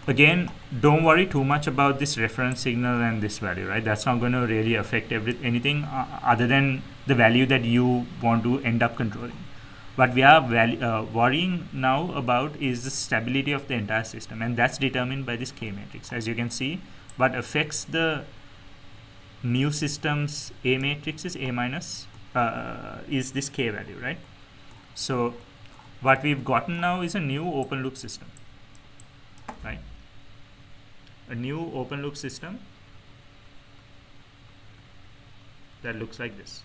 Again, don't worry too much about this reference signal and this value, right? That's not going to really affect anything other than the value that you want to end up controlling. What we are worrying now about is the stability of the entire system, and that's determined by this K matrix. As you can see, what affects the new system's A matrix is A minus, is this K value, right? So what we've gotten now is a new open loop system, right? A new open loop system that looks like this: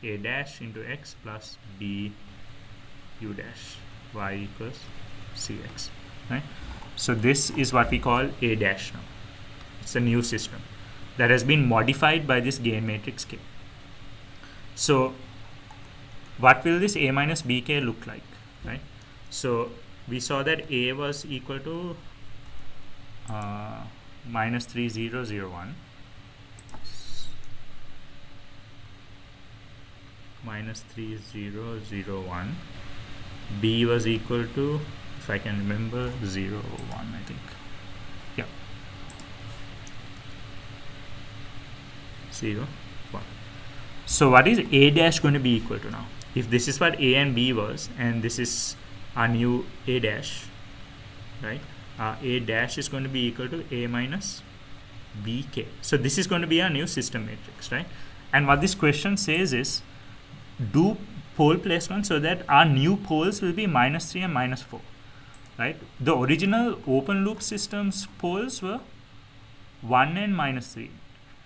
a dash into x plus b u dash y equals cx, right? So this is what we call a dash now. It's a new system that has been modified by this gain matrix K. So what will this a minus bk look like, right? So we saw that a was equal to minus 3001 minus 3001, b was equal to, if I can remember, 0 1, I think. Yeah, 0 1. So what is a dash going to be equal to now? If this is what a and b was, and this is our new a dash, right? A dash is going to be equal to a minus bk. So this is going to be our new system matrix, right? And what this question says is, do pole placement so that our new poles will be minus 3 and minus 4, right? The original open loop system's poles were 1 and minus 3,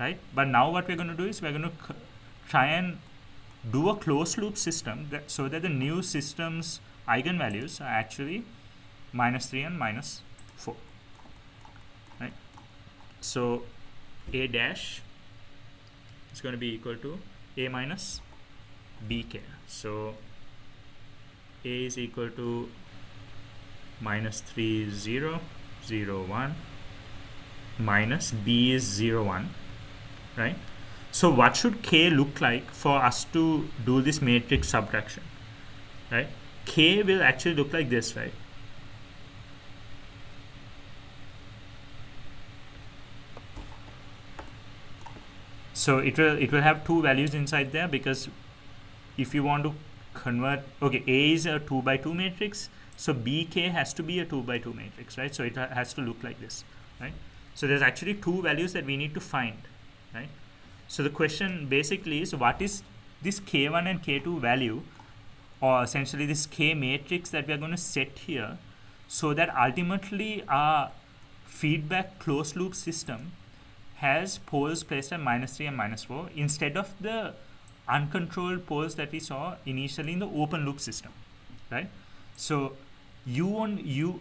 right? But now what we're going to do is we're going to try and do a closed loop system so that the new system's eigenvalues are actually minus 3 and minus 4, right? So a dash is going to be equal to a minus bk. So a is equal to minus 3001 minus b is 01, right? So what should k look like for us to do this matrix subtraction, right? K will actually look like this, right? So it will have two values inside there, because if you want to convert, okay, A is a 2 by 2 matrix, so BK has to be a 2 by 2 matrix, right? So it has to look like this, right? So there's actually two values that we need to find, right? So the question basically is, what is this K1 and K2 value, or essentially this K matrix that we are going to set here, so that ultimately our feedback closed loop system has poles placed at minus 3 and minus 4 instead of the uncontrolled poles that we saw initially in the open loop system, right? So you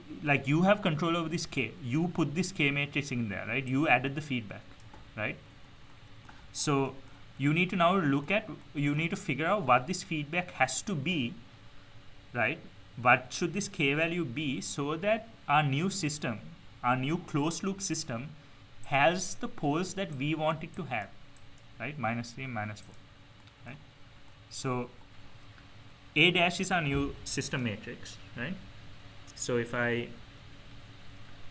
have control over this K. You put this K matrix in there, right? You added the feedback, right? So you need to now you need to figure out what this feedback has to be, right? What should this K value be so that our new system, our new closed loop system, has the poles that we want it to have, right? Minus 3 and minus 4, right? So A dash is our new system matrix, right? So if I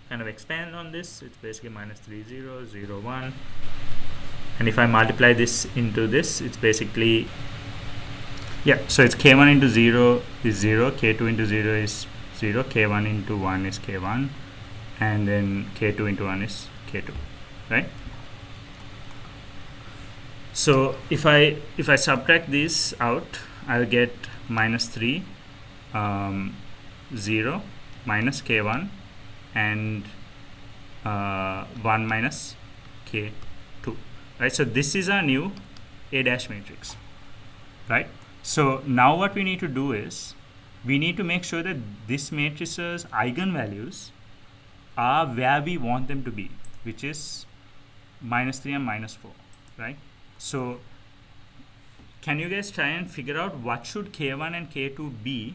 kind of expand on this, it's basically minus 3001. And if I multiply this into this, it's basically, yeah, so it's K1 into 0 is 0, K2 into 0 is 0, K1 into 1 is K1, and then K2 into 1 is K2, right? So if I subtract this out, I'll get minus 3, 0, minus K1, and 1 minus K2, right? So this is our new A dash matrix, right? So now what we need to do is, we need to make sure that this matrix's eigenvalues are where we want them to be, which is minus 3 and minus 4, right? So can you guys try and figure out what should k1 and k2 be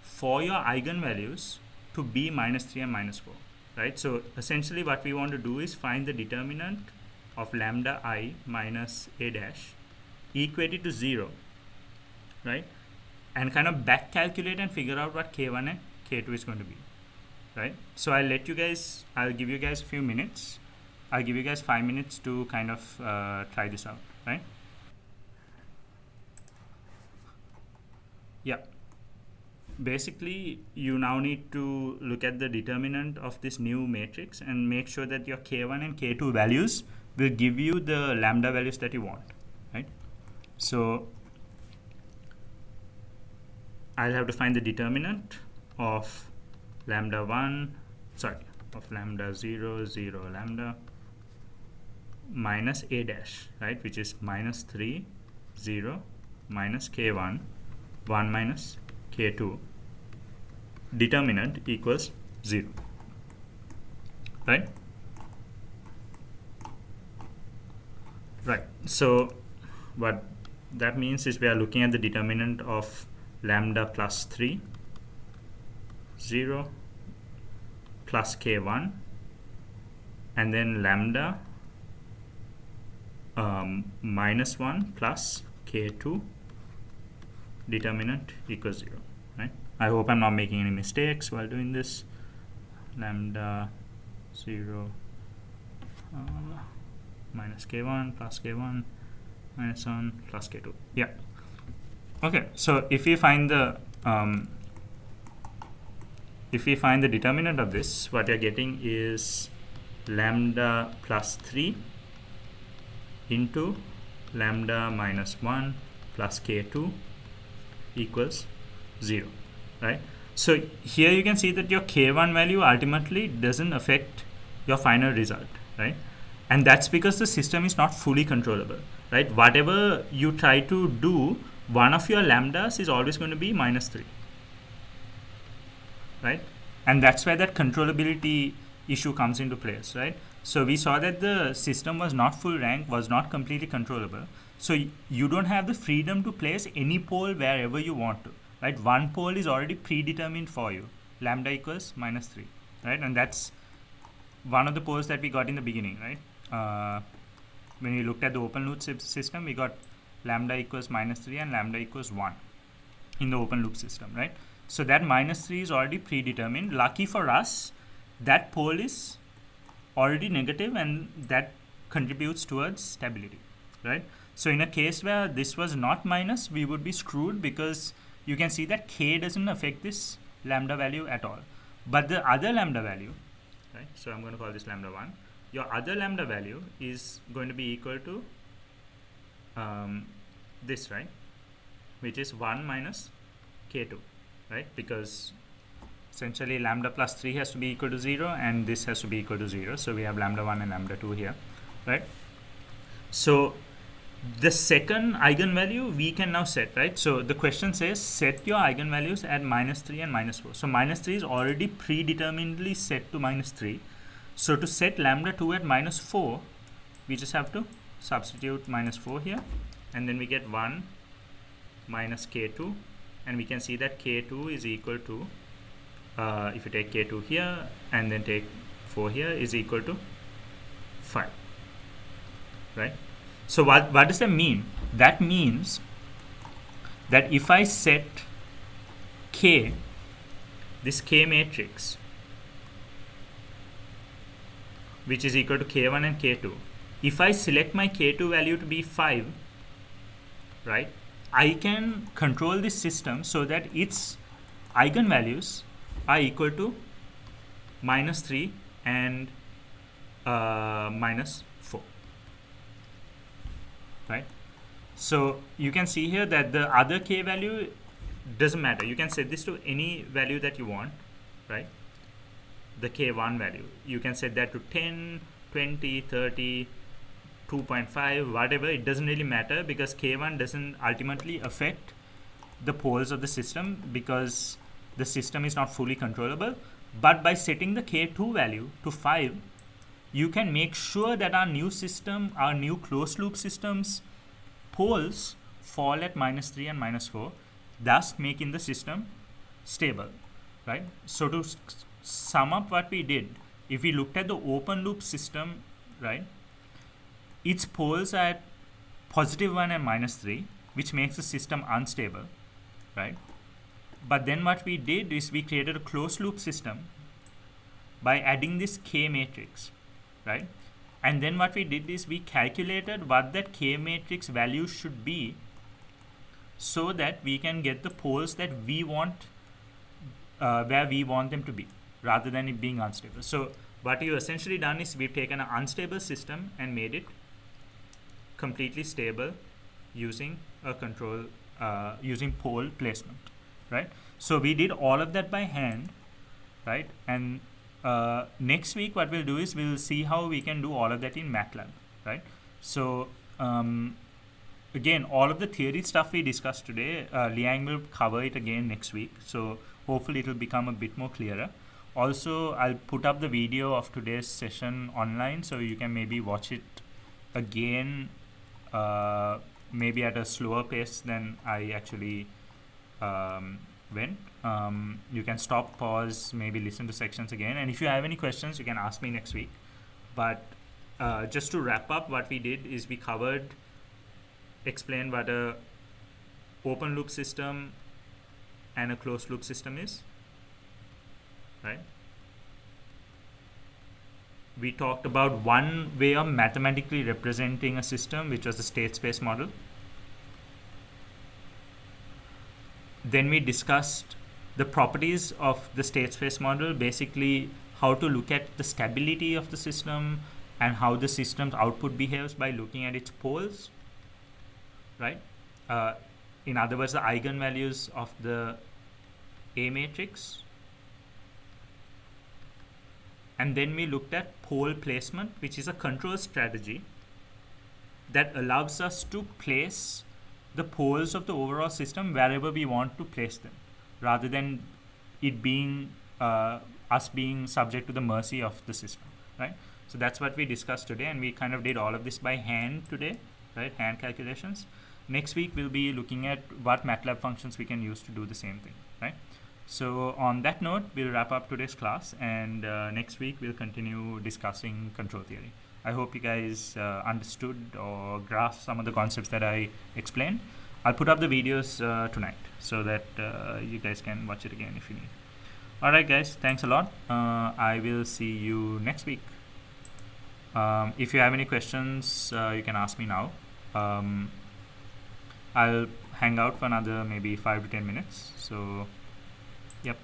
for your eigenvalues to be minus 3 and minus 4, right? So essentially what we want to do is find the determinant of lambda I minus a dash equated to 0, right? And kind of back calculate and figure out what k1 and k2 is going to be, right? So I'll give you guys a few minutes. I'll give you guys 5 minutes to kind of try this out, right? Yeah. Basically, you now need to look at the determinant of this new matrix and make sure that your k1 and k2 values will give you the lambda values that you want, right? So I'll have to find the determinant of lambda 0, 0, lambda minus a dash, right, which is minus 3, 0, minus k1, 1 minus k2, determinant equals 0, right? Right. So what that means is we are looking at the determinant of lambda plus 3, 0, plus k1, and then lambda minus 1 plus k2, determinant equals 0, right? I hope I'm not making any mistakes while doing this. Lambda 0 minus k1 plus k1 minus 1 plus k2. Yeah. Okay. So if we find the determinant of this, what you're getting is lambda plus 3 into lambda minus 1 plus k2 equals 0, right? So here you can see that your k1 value ultimately doesn't affect your final result, right? And that's because the system is not fully controllable, right? Whatever you try to do, one of your lambdas is always going to be minus 3, right? And that's where that controllability issue comes into place, right? So we saw that the system was not full rank, was not completely controllable. So you don't have the freedom to place any pole wherever you want to, right? One pole is already predetermined for you, lambda equals minus 3, right? And that's one of the poles that we got in the beginning, right? When we looked at the open loop system, we got lambda equals minus 3 and lambda equals 1 in the open loop system, right? So that minus 3 is already predetermined. Lucky for us, that pole is already negative and that contributes towards stability, right? So in a case where this was not minus, we would be screwed because you can see that k doesn't affect this lambda value at all. But the other lambda value, right? So I'm going to call this lambda 1. Your other lambda value is going to be equal to this, right? Which is 1 minus k2, right? Because essentially lambda plus 3 has to be equal to 0 and this has to be equal to 0. So we have lambda 1 and lambda 2 here, right? So the second eigenvalue we can now set, right? So the question says set your eigenvalues at minus 3 and minus 4. So minus 3 is already predeterminedly set to minus 3. So to set lambda 2 at minus 4, we just have to substitute minus 4 here, and then we get 1 minus k2, and we can see that k2 is equal to, if you take k2 here and then take 4 here, is equal to 5, right? So what does that mean? That means that if I set k, this k matrix, which is equal to k1 and k2, if I select my k2 value to be 5, right, I can control this system so that its eigenvalues are equal to minus 3 and minus 4, right? So you can see here that the other k value doesn't matter. You can set this to any value that you want, right? The k1 value, you can set that to 10, 20, 30, 2.5, whatever. It doesn't really matter because k1 doesn't ultimately affect the poles of the system because the system is not fully controllable. But by setting the k2 value to 5, you can make sure that our new system, our new closed loop system's poles fall at -3 and -4, thus making the system stable, right? So to sum up what we did, if we looked at the open loop system, right, its poles are at +1 and -3, which makes the system unstable, right? But then what we did is we created a closed loop system by adding this K matrix, right? And then what we did is we calculated what that K matrix value should be so that we can get the poles that we want, where we want them to be, rather than it being unstable. So what you've essentially done is we've taken an unstable system and made it completely stable using a control, using pole placement, right? So we did all of that by hand, right? And next week what we'll do is we'll see how we can do all of that in MATLAB, right? So again, all of the theory stuff we discussed today, Liang will cover it again next week, so hopefully it will become a bit more clearer. Also, I'll put up the video of today's session online, so you can maybe watch it again, maybe at a slower pace than I actually went. You can stop, pause, maybe listen to sections again, and if you have any questions you can ask me next week. But just to wrap up, what we did is we explained what a open loop system and a closed loop system is, right? We talked about one way of mathematically representing a system, which was the state space model. Then we discussed the properties of the state space model, basically how to look at the stability of the system and how the system's output behaves by looking at its poles, right? In other words, the eigenvalues of the A matrix. And then we looked at pole placement, which is a control strategy that allows us to place the poles of the overall system wherever we want to place them, rather than it being us being subject to the mercy of the system, right? So that's what we discussed today, and we kind of did all of this by hand today, right? Hand calculations. Next week we'll be looking at what MATLAB functions we can use to do the same thing, right? So on that note, we'll wrap up today's class, and next week we'll continue discussing control theory. I hope you guys understood or grasped some of the concepts that I explained. I'll put up the videos tonight so that you guys can watch it again if you need. Alright guys, thanks a lot. I will see you next week. If you have any questions, you can ask me now. I'll hang out for another maybe 5 to 10 minutes. So, yep.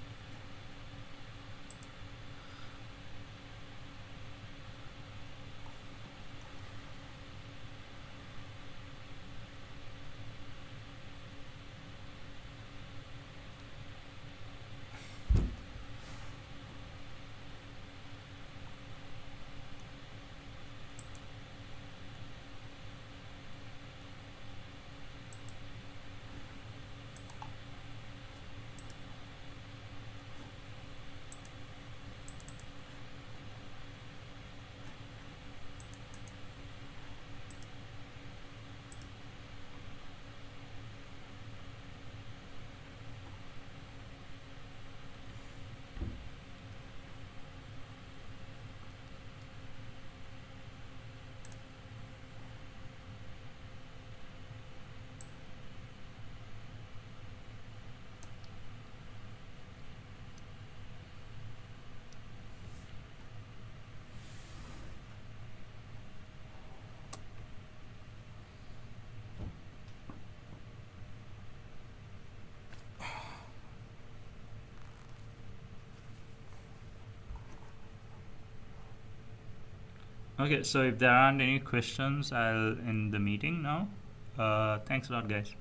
Okay, so if there aren't any questions, I'll end the meeting now. Thanks a lot, guys.